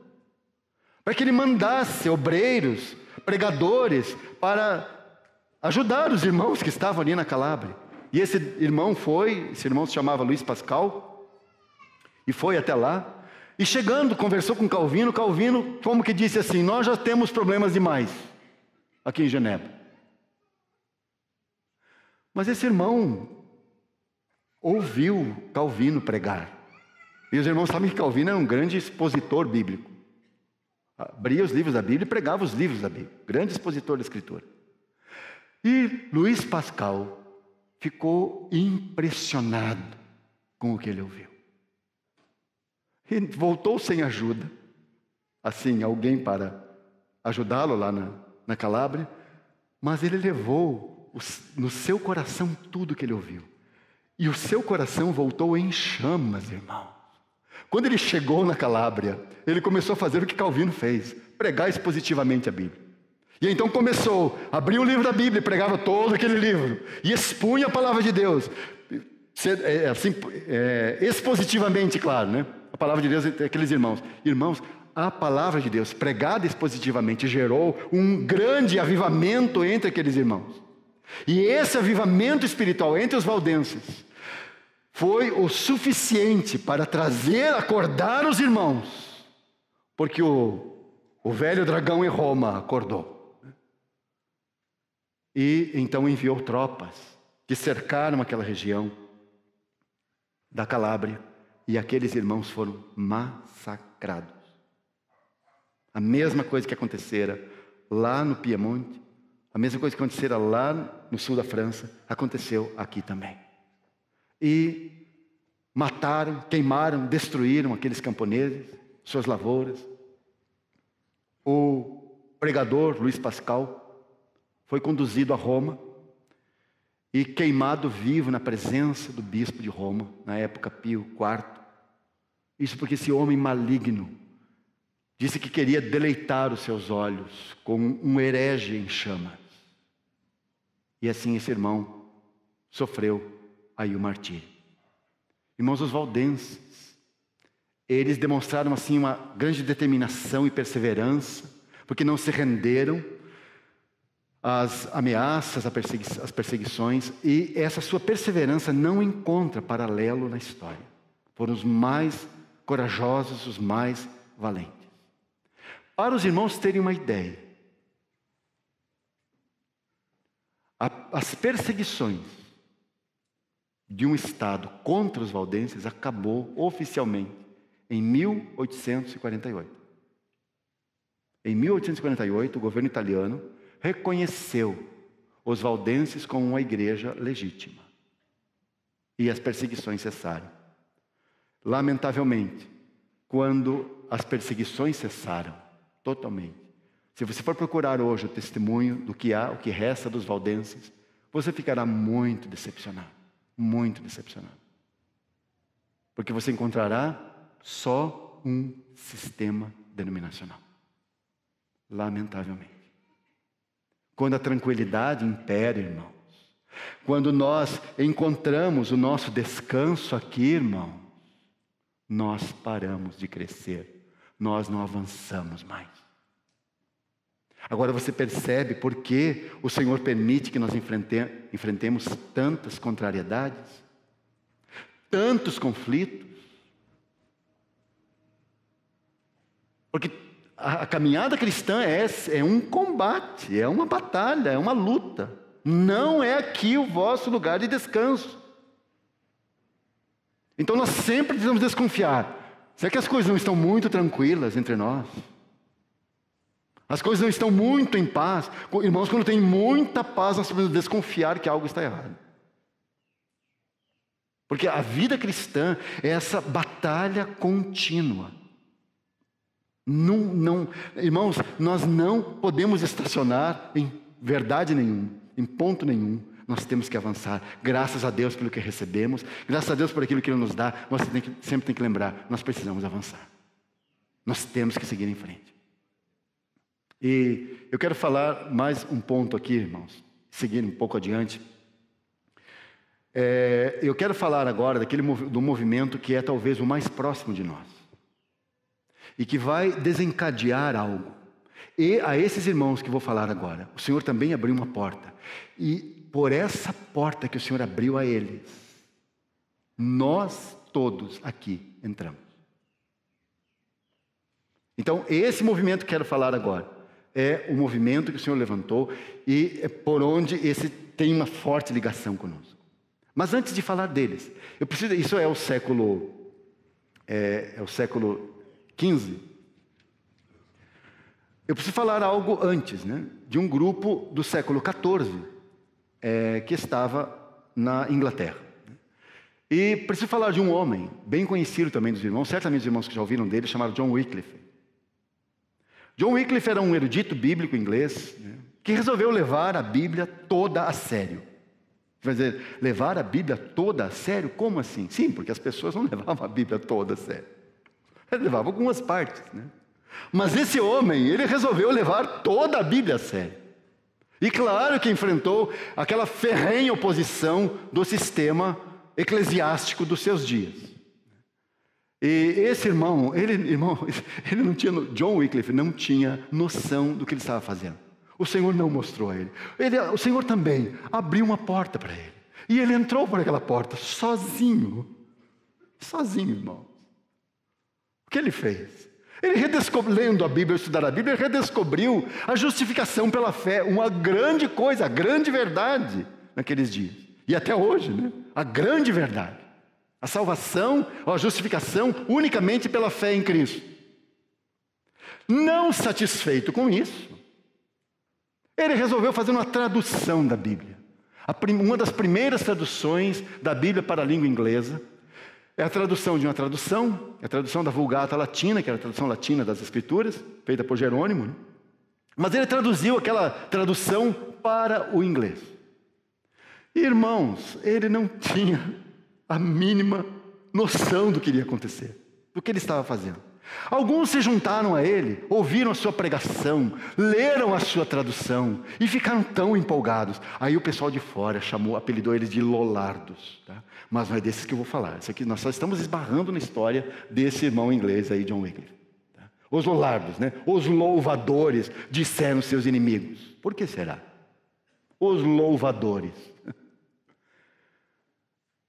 Speaker 1: para que ele mandasse obreiros, pregadores, para ajudar os irmãos que estavam ali na Calábria. E esse irmão se chamava Luís Pascal, e foi até lá, e chegando, conversou com Calvino, como que disse assim: nós já temos problemas demais aqui em Genebra. Mas esse irmão ouviu Calvino pregar. E os irmãos sabem que Calvino era um grande expositor bíblico. Abria os livros da Bíblia e pregava os livros da Bíblia. Grande expositor da Escritura. E Luís Pascal ficou impressionado com o que ele ouviu. E voltou sem ajuda. Assim, alguém para ajudá-lo lá na Calábria. Mas ele levou no seu coração tudo que ele ouviu. E o seu coração voltou em chamas, irmão. Quando ele chegou na Calábria, ele começou a fazer o que Calvino fez: pregar expositivamente a Bíblia. E então começou, abria o livro da Bíblia, pregava todo aquele livro, e expunha a palavra de Deus, expositivamente, claro, né? A palavra de Deus, aqueles irmãos. Irmãos, a palavra de Deus, pregada expositivamente, gerou um grande avivamento entre aqueles irmãos. E esse avivamento espiritual entre os valdenses foi o suficiente para acordar os irmãos, porque o velho dragão em Roma acordou. E então enviou tropas que cercaram aquela região da Calábria, e aqueles irmãos foram massacrados. A mesma coisa que acontecera lá no Piemonte, a mesma coisa que acontecera lá no sul da França, aconteceu aqui também. E mataram, queimaram, destruíram aqueles camponeses, suas lavouras. O pregador Luís Pascal foi conduzido a Roma e queimado vivo na presença do bispo de Roma, na época Pio IV. Isso porque esse homem maligno disse que queria deleitar os seus olhos com um herege em chamas. E assim esse irmão sofreu aí o martírio. Irmãos, os valdenses, eles demonstraram assim uma grande determinação e perseverança, porque não se renderam. as ameaças, as perseguições, e essa sua perseverança não encontra paralelo na história. Foram os mais corajosos, os mais valentes. Para os irmãos terem uma ideia, as perseguições de um Estado contra os valdenses acabou oficialmente em 1848. Em 1848, o governo italiano reconheceu os valdenses como uma igreja legítima. E as perseguições cessaram. Lamentavelmente, quando as perseguições cessaram totalmente, se você for procurar hoje o testemunho do que há, o que resta dos valdenses, você ficará muito decepcionado. Muito decepcionado. Porque você encontrará só um sistema denominacional. Lamentavelmente. Quando a tranquilidade impera, irmãos, quando nós encontramos o nosso descanso aqui, irmãos, nós paramos de crescer, nós não avançamos mais. Agora você percebe por que o Senhor permite que nós enfrentemos tantas contrariedades, tantos conflitos? Porque a caminhada cristã é um combate, é uma batalha, é uma luta. Não é aqui o vosso lugar de descanso. Então nós sempre precisamos desconfiar. Será que as coisas não estão muito tranquilas entre nós? As coisas não estão muito em paz? Irmãos, quando tem muita paz, nós precisamos desconfiar que algo está errado. Porque a vida cristã é essa batalha contínua. Irmãos, nós não podemos estacionar em verdade nenhuma, em ponto nenhum. Nós temos que avançar. Graças a Deus pelo que recebemos, graças a Deus por aquilo que Ele nos dá, nós sempre tem que lembrar, nós precisamos avançar. Nós temos que seguir em frente. E eu quero falar mais um ponto aqui, irmãos, seguir um pouco adiante. Eu quero falar agora do movimento que é talvez o mais próximo de nós. E que vai desencadear algo. E a esses irmãos que vou falar agora, o Senhor também abriu uma porta. E por essa porta que o Senhor abriu a eles, nós todos aqui entramos. Então, esse movimento que quero falar agora é o movimento que o Senhor levantou e é por onde esse tem uma forte ligação conosco. Mas antes de falar deles, isso é o século XV. Eu preciso falar algo antes, né? De um grupo do século XIV que estava na Inglaterra. E preciso falar de um homem bem conhecido também dos irmãos, certamente os irmãos que já ouviram dele, chamado John Wycliffe. John Wycliffe era um erudito bíblico inglês, né, que resolveu levar a Bíblia toda a sério. Quer dizer, levar a Bíblia toda a sério? Como assim? Sim, porque as pessoas não levavam a Bíblia toda a sério. Ele levava algumas partes, né? Mas esse homem, ele resolveu levar toda a Bíblia a sério. E claro que enfrentou aquela ferrenha oposição do sistema eclesiástico dos seus dias. E esse irmão, ele não tinha, John Wycliffe não tinha noção do que ele estava fazendo. O Senhor não mostrou a ele. O Senhor também abriu uma porta para ele. E ele entrou por aquela porta sozinho. Sozinho, irmão. O que ele fez? Ele lendo a Bíblia, estudar a Bíblia, ele redescobriu a justificação pela fé, uma grande coisa, a grande verdade naqueles dias. E até hoje, né? A grande verdade. A salvação, a justificação unicamente pela fé em Cristo. Não satisfeito com isso, ele resolveu fazer uma tradução da Bíblia. Uma das primeiras traduções da Bíblia para a língua inglesa é a tradução de uma tradução, é a tradução da Vulgata Latina, que era a tradução latina das Escrituras, feita por Jerônimo, né? Mas ele traduziu aquela tradução para o inglês. E, irmãos, ele não tinha a mínima noção do que iria acontecer, do que ele estava fazendo. Alguns se juntaram a ele, ouviram a sua pregação, leram a sua tradução e ficaram tão empolgados. Aí o pessoal de fora apelidou eles de Lollardos, tá? Mas não é desses que eu vou falar. Isso aqui nós só estamos esbarrando na história desse irmão inglês aí, John Wycliffe, tá? Os Lollardos, né? Os louvadores, disseram seus inimigos. Por que será? os louvadores.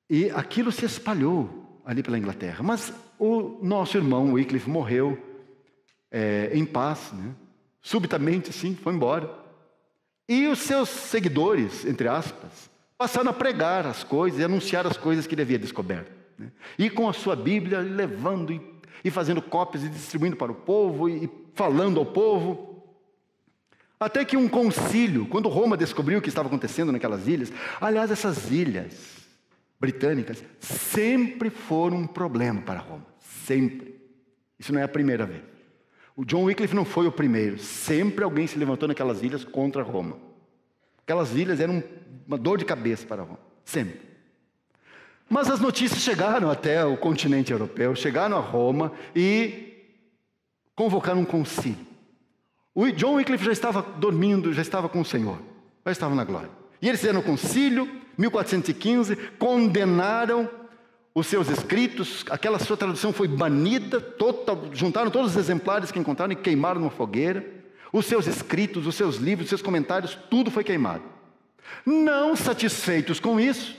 Speaker 1: E aquilo se espalhou ali pela Inglaterra. Mas o nosso irmão Wycliffe morreu em paz, né? Subitamente, sim, foi embora. E os seus seguidores, entre aspas, passaram a pregar as coisas e anunciar as coisas que ele havia descoberto, né? E com a sua Bíblia, levando e fazendo cópias e distribuindo para o povo e falando ao povo. Até que um concílio, quando Roma descobriu o que estava acontecendo naquelas ilhas, aliás, essas ilhas britânicas sempre foram um problema para Roma, sempre. Isso não é a primeira vez. O John Wycliffe não foi o primeiro, sempre alguém se levantou naquelas ilhas contra Roma. Aquelas ilhas eram uma dor de cabeça para Roma, sempre. Mas as notícias chegaram até o continente europeu, chegaram a Roma e convocaram um concílio. O John Wycliffe já estava dormindo, já estava com o Senhor, já estava na glória. E eles fizeram um concílio, 1415, condenaram os seus escritos, aquela sua tradução foi banida, juntaram todos os exemplares que encontraram e queimaram numa fogueira. Os seus escritos, os seus livros, os seus comentários, tudo foi queimado. Não satisfeitos com isso,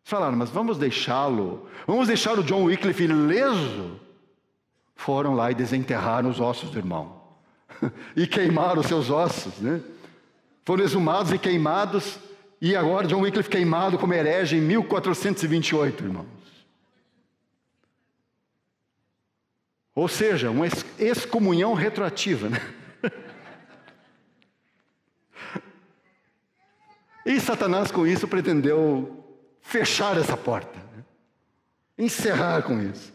Speaker 1: falaram, mas vamos deixar o John Wycliffe ileso. Foram lá e desenterraram os ossos do irmão. E queimaram os seus ossos, né? Foram exumados e queimados. E agora John Wycliffe queimado como herege em 1428, irmãos. Ou seja, uma excomunhão retroativa, né? E Satanás com isso pretendeu fechar essa porta, né? Encerrar com isso.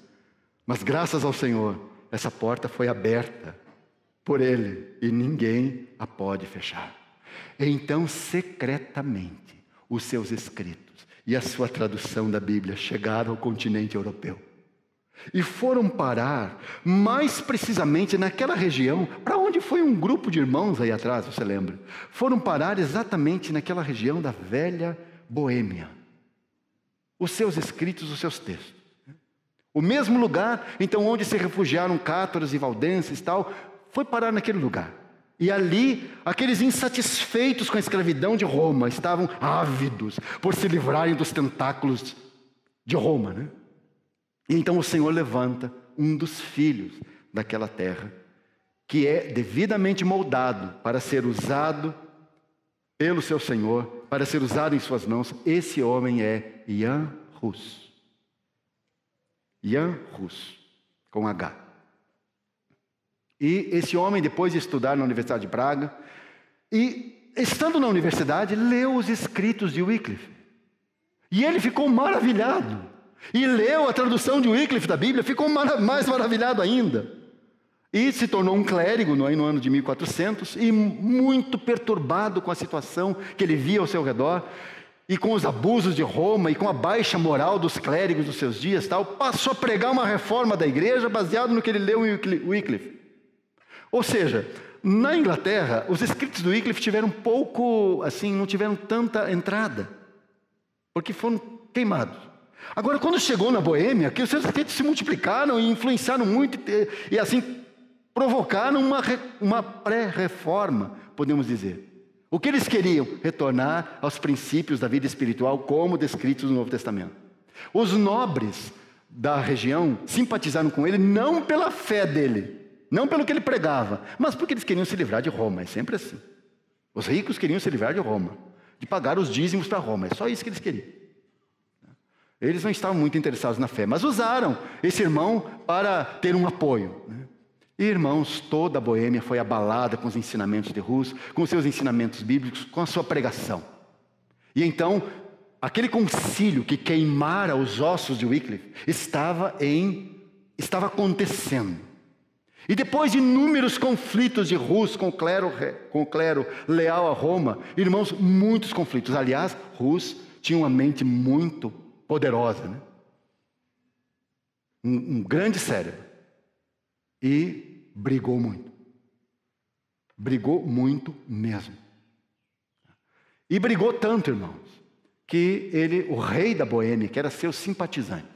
Speaker 1: Mas graças ao Senhor, essa porta foi aberta por Ele e ninguém a pode fechar. Então, secretamente, os seus escritos e a sua tradução da Bíblia chegaram ao continente europeu. E foram parar, mais precisamente naquela região, para onde foi um grupo de irmãos aí atrás, você lembra? Foram parar exatamente naquela região da velha Boêmia. Os seus escritos, os seus textos. O mesmo lugar, então, onde se refugiaram cátaros e valdenses e tal, foi parar naquele lugar. E ali, aqueles insatisfeitos com a escravidão de Roma, estavam ávidos por se livrarem dos tentáculos de Roma, né? E então o Senhor levanta um dos filhos daquela terra, que é devidamente moldado para ser usado pelo seu Senhor, para ser usado em suas mãos. Esse homem é Jan Hus. Jan Hus, com H. E esse homem, depois de estudar na Universidade de Praga, e estando na universidade, leu os escritos de Wycliffe. E ele ficou maravilhado. E leu a tradução de Wycliffe da Bíblia, ficou mais maravilhado ainda. E se tornou um clérigo no ano de 1400, e muito perturbado com a situação que ele via ao seu redor, e com os abusos de Roma, e com a baixa moral dos clérigos dos seus dias, tal, passou a pregar uma reforma da igreja baseado no que ele leu em Wycliffe. Ou seja, na Inglaterra, os escritos do Wycliffe tiveram pouco, assim, não tiveram tanta entrada, porque foram queimados. Agora, quando chegou na Boêmia, que os seus escritos se multiplicaram e influenciaram muito, e assim, provocaram uma pré-reforma, podemos dizer. O que eles queriam? Retornar aos princípios da vida espiritual, como descritos no Novo Testamento. Os nobres da região simpatizaram com ele, não pela fé dele, não pelo que ele pregava, mas porque eles queriam se livrar de Roma. É sempre assim. Os ricos queriam se livrar de Roma, de pagar os dízimos para Roma. É só isso que eles queriam. Eles não estavam muito interessados na fé, mas usaram esse irmão para ter um apoio, né? E, irmãos, toda a Boêmia foi abalada com os ensinamentos de Hus, com os seus ensinamentos bíblicos, com a sua pregação. E então, aquele concílio que queimara os ossos de Wycliffe estava acontecendo. E depois de inúmeros conflitos de Hus com o clero leal a Roma, irmãos, muitos conflitos. Aliás, Hus tinha uma mente muito poderosa, né? Um grande cérebro. E brigou muito. Brigou muito mesmo. E brigou tanto, irmãos, que o rei da Boêmia, que era seu simpatizante,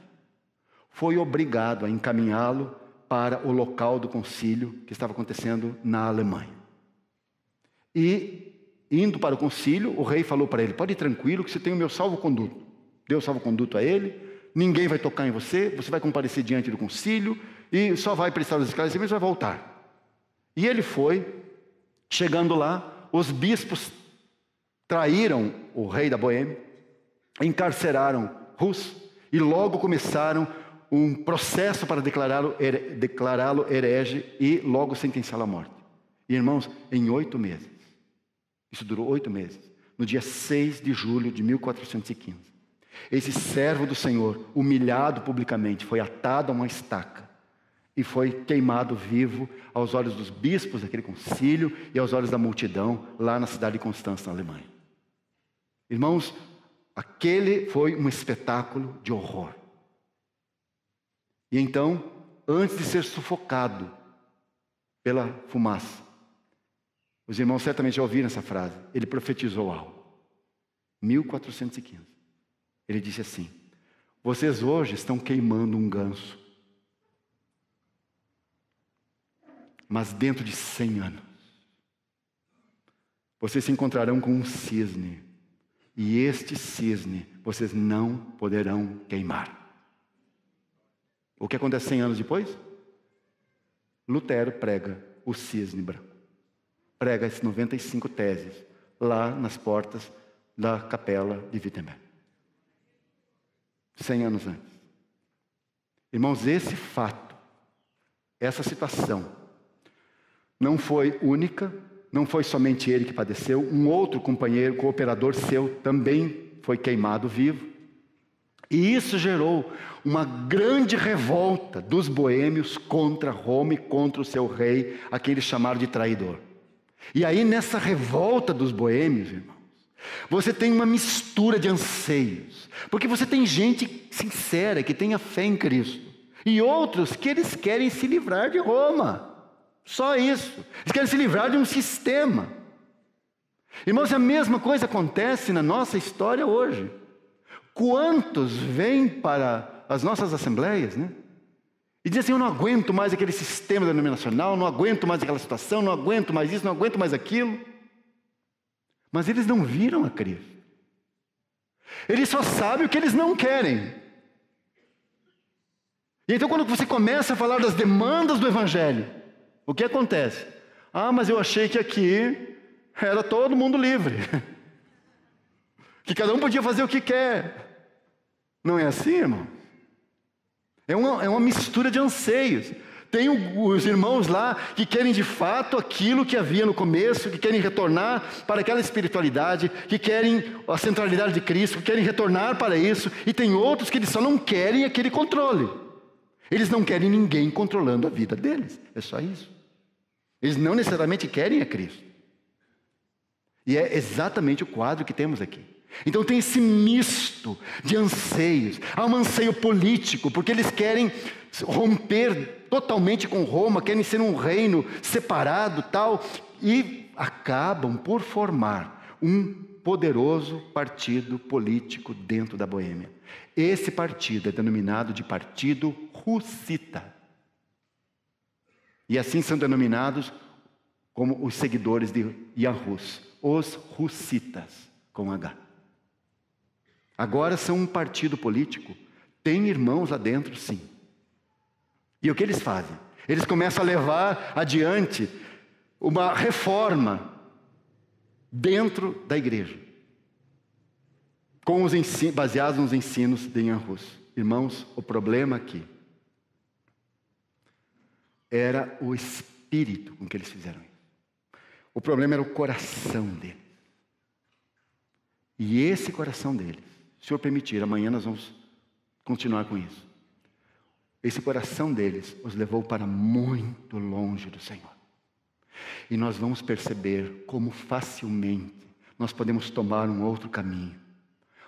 Speaker 1: foi obrigado a encaminhá-lo para o local do concílio que estava acontecendo na Alemanha. E indo para o concílio, o rei falou para ele: pode ir tranquilo que você tem o meu salvo-conduto. Deu salvo-conduto a ele, ninguém vai tocar em você, você vai comparecer diante do concílio e só vai prestar os esclarecimentos e vai voltar. E ele foi, chegando lá, os bispos traíram o rei da Boêmia, encarceraram Rus e logo começaram um processo para declará-lo herege e logo sentenciá-lo à morte. E, irmãos, em 8 meses, isso durou 8 meses, no dia 6 de julho de 1415, esse servo do Senhor, humilhado publicamente, foi atado a uma estaca e foi queimado vivo aos olhos dos bispos daquele concílio e aos olhos da multidão lá na cidade de Constança, na Alemanha. Irmãos, aquele foi um espetáculo de horror. E então, antes de ser sufocado pela fumaça, os irmãos certamente já ouviram essa frase, ele profetizou algo. 1415. Ele disse assim: vocês hoje estão queimando um ganso, mas dentro de 100 anos, vocês se encontrarão com um cisne, e este cisne vocês não poderão queimar. O que acontece 100 anos depois? Lutero prega o cisne branco. Prega as 95 teses lá nas portas da capela de Wittenberg. 100 anos antes. Irmãos, esse fato, essa situação, não foi única, não foi somente ele que padeceu, um outro companheiro, cooperador seu, também foi queimado vivo. E isso gerou uma grande revolta dos boêmios contra Roma e contra o seu rei, a quem eles chamaram de traidor. E aí nessa revolta dos boêmios, irmãos, você tem uma mistura de anseios, porque você tem gente sincera, que tem a fé em Cristo, e outros que eles querem se livrar de Roma. Só isso. Eles querem se livrar de um sistema. Irmãos, a mesma coisa acontece na nossa história hoje. Quantos vêm para as nossas assembleias, né? E dizem assim: eu não aguento mais aquele sistema denominacional, não aguento mais aquela situação, não aguento mais isso, não aguento mais aquilo. Mas eles não viram a Cristo. Eles só sabem o que eles não querem. E então quando você começa a falar das demandas do Evangelho, o que acontece? Ah, mas eu achei que aqui era todo mundo livre. Que cada um podia fazer o que quer. Não é assim, irmão? É uma mistura de anseios. Tem os irmãos lá que querem de fato aquilo que havia no começo, que querem retornar para aquela espiritualidade, que querem a centralidade de Cristo, que querem retornar para isso. E tem outros que eles só não querem aquele controle. Eles não querem ninguém controlando a vida deles. É só isso. Eles não necessariamente querem a Cristo. E é exatamente o quadro que temos aqui. Então tem esse misto de anseios. Há um anseio político, porque eles querem romper totalmente com Roma, querem ser um reino separado, tal, e acabam por formar um poderoso partido político dentro da Boêmia. Esse partido é denominado de Partido Hussita. E assim são denominados como os seguidores de Jan Hus, os Hussitas, com H. Agora são um partido político, tem irmãos lá dentro, sim. E o que eles fazem? Eles começam a levar adiante uma reforma dentro da igreja, com baseados nos ensinos de Jan Hus. Irmãos, o problema aqui era o espírito com que eles fizeram isso. O problema era o coração deles. E esse coração deles, se o Senhor permitir, amanhã nós vamos continuar com isso. Esse coração deles os levou para muito longe do Senhor. E nós vamos perceber como facilmente nós podemos tomar um outro caminho.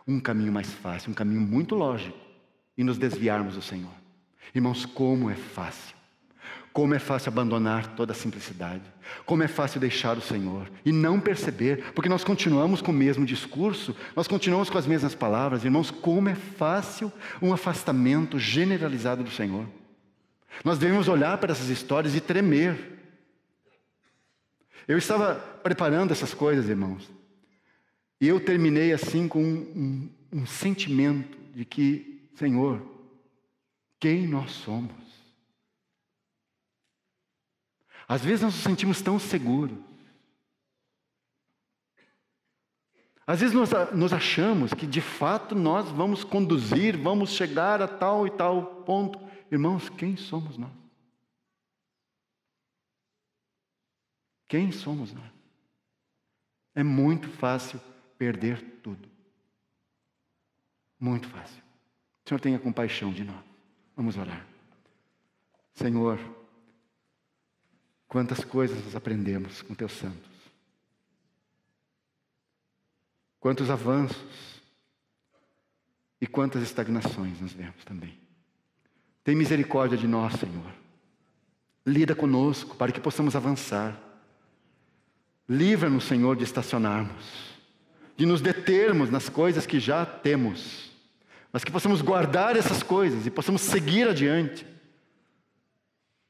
Speaker 1: Um caminho mais fácil, um caminho muito lógico. E nos desviarmos do Senhor. Irmãos, como é fácil. Como é fácil abandonar toda a simplicidade. Como é fácil deixar o Senhor e não perceber, porque nós continuamos com o mesmo discurso, nós continuamos com as mesmas palavras. Irmãos, como é fácil um afastamento generalizado do Senhor. Nós devemos olhar para essas histórias e tremer. Eu estava preparando essas coisas, irmãos, e eu terminei assim com um sentimento de que, Senhor, quem nós somos? Às vezes nós nos sentimos tão seguros. Às vezes nós achamos que de fato nós vamos conduzir, vamos chegar a tal e tal ponto. Irmãos, quem somos nós? Quem somos nós? É muito fácil perder tudo. Muito fácil. O Senhor tenha compaixão de nós. Vamos orar. Senhor, quantas coisas nós aprendemos com Teus santos. Quantos avanços e quantas estagnações nós vemos também. Tem misericórdia de nós, Senhor. Lida conosco para que possamos avançar. Livra-nos, Senhor, de estacionarmos, de nos determos nas coisas que já temos, mas que possamos guardar essas coisas e possamos seguir adiante.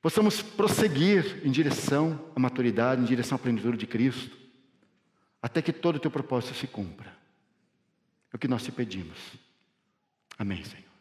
Speaker 1: Possamos prosseguir em direção à maturidade, em direção à plenitude de Cristo, até que todo o Teu propósito se cumpra. É o que nós te pedimos. Amém, Senhor.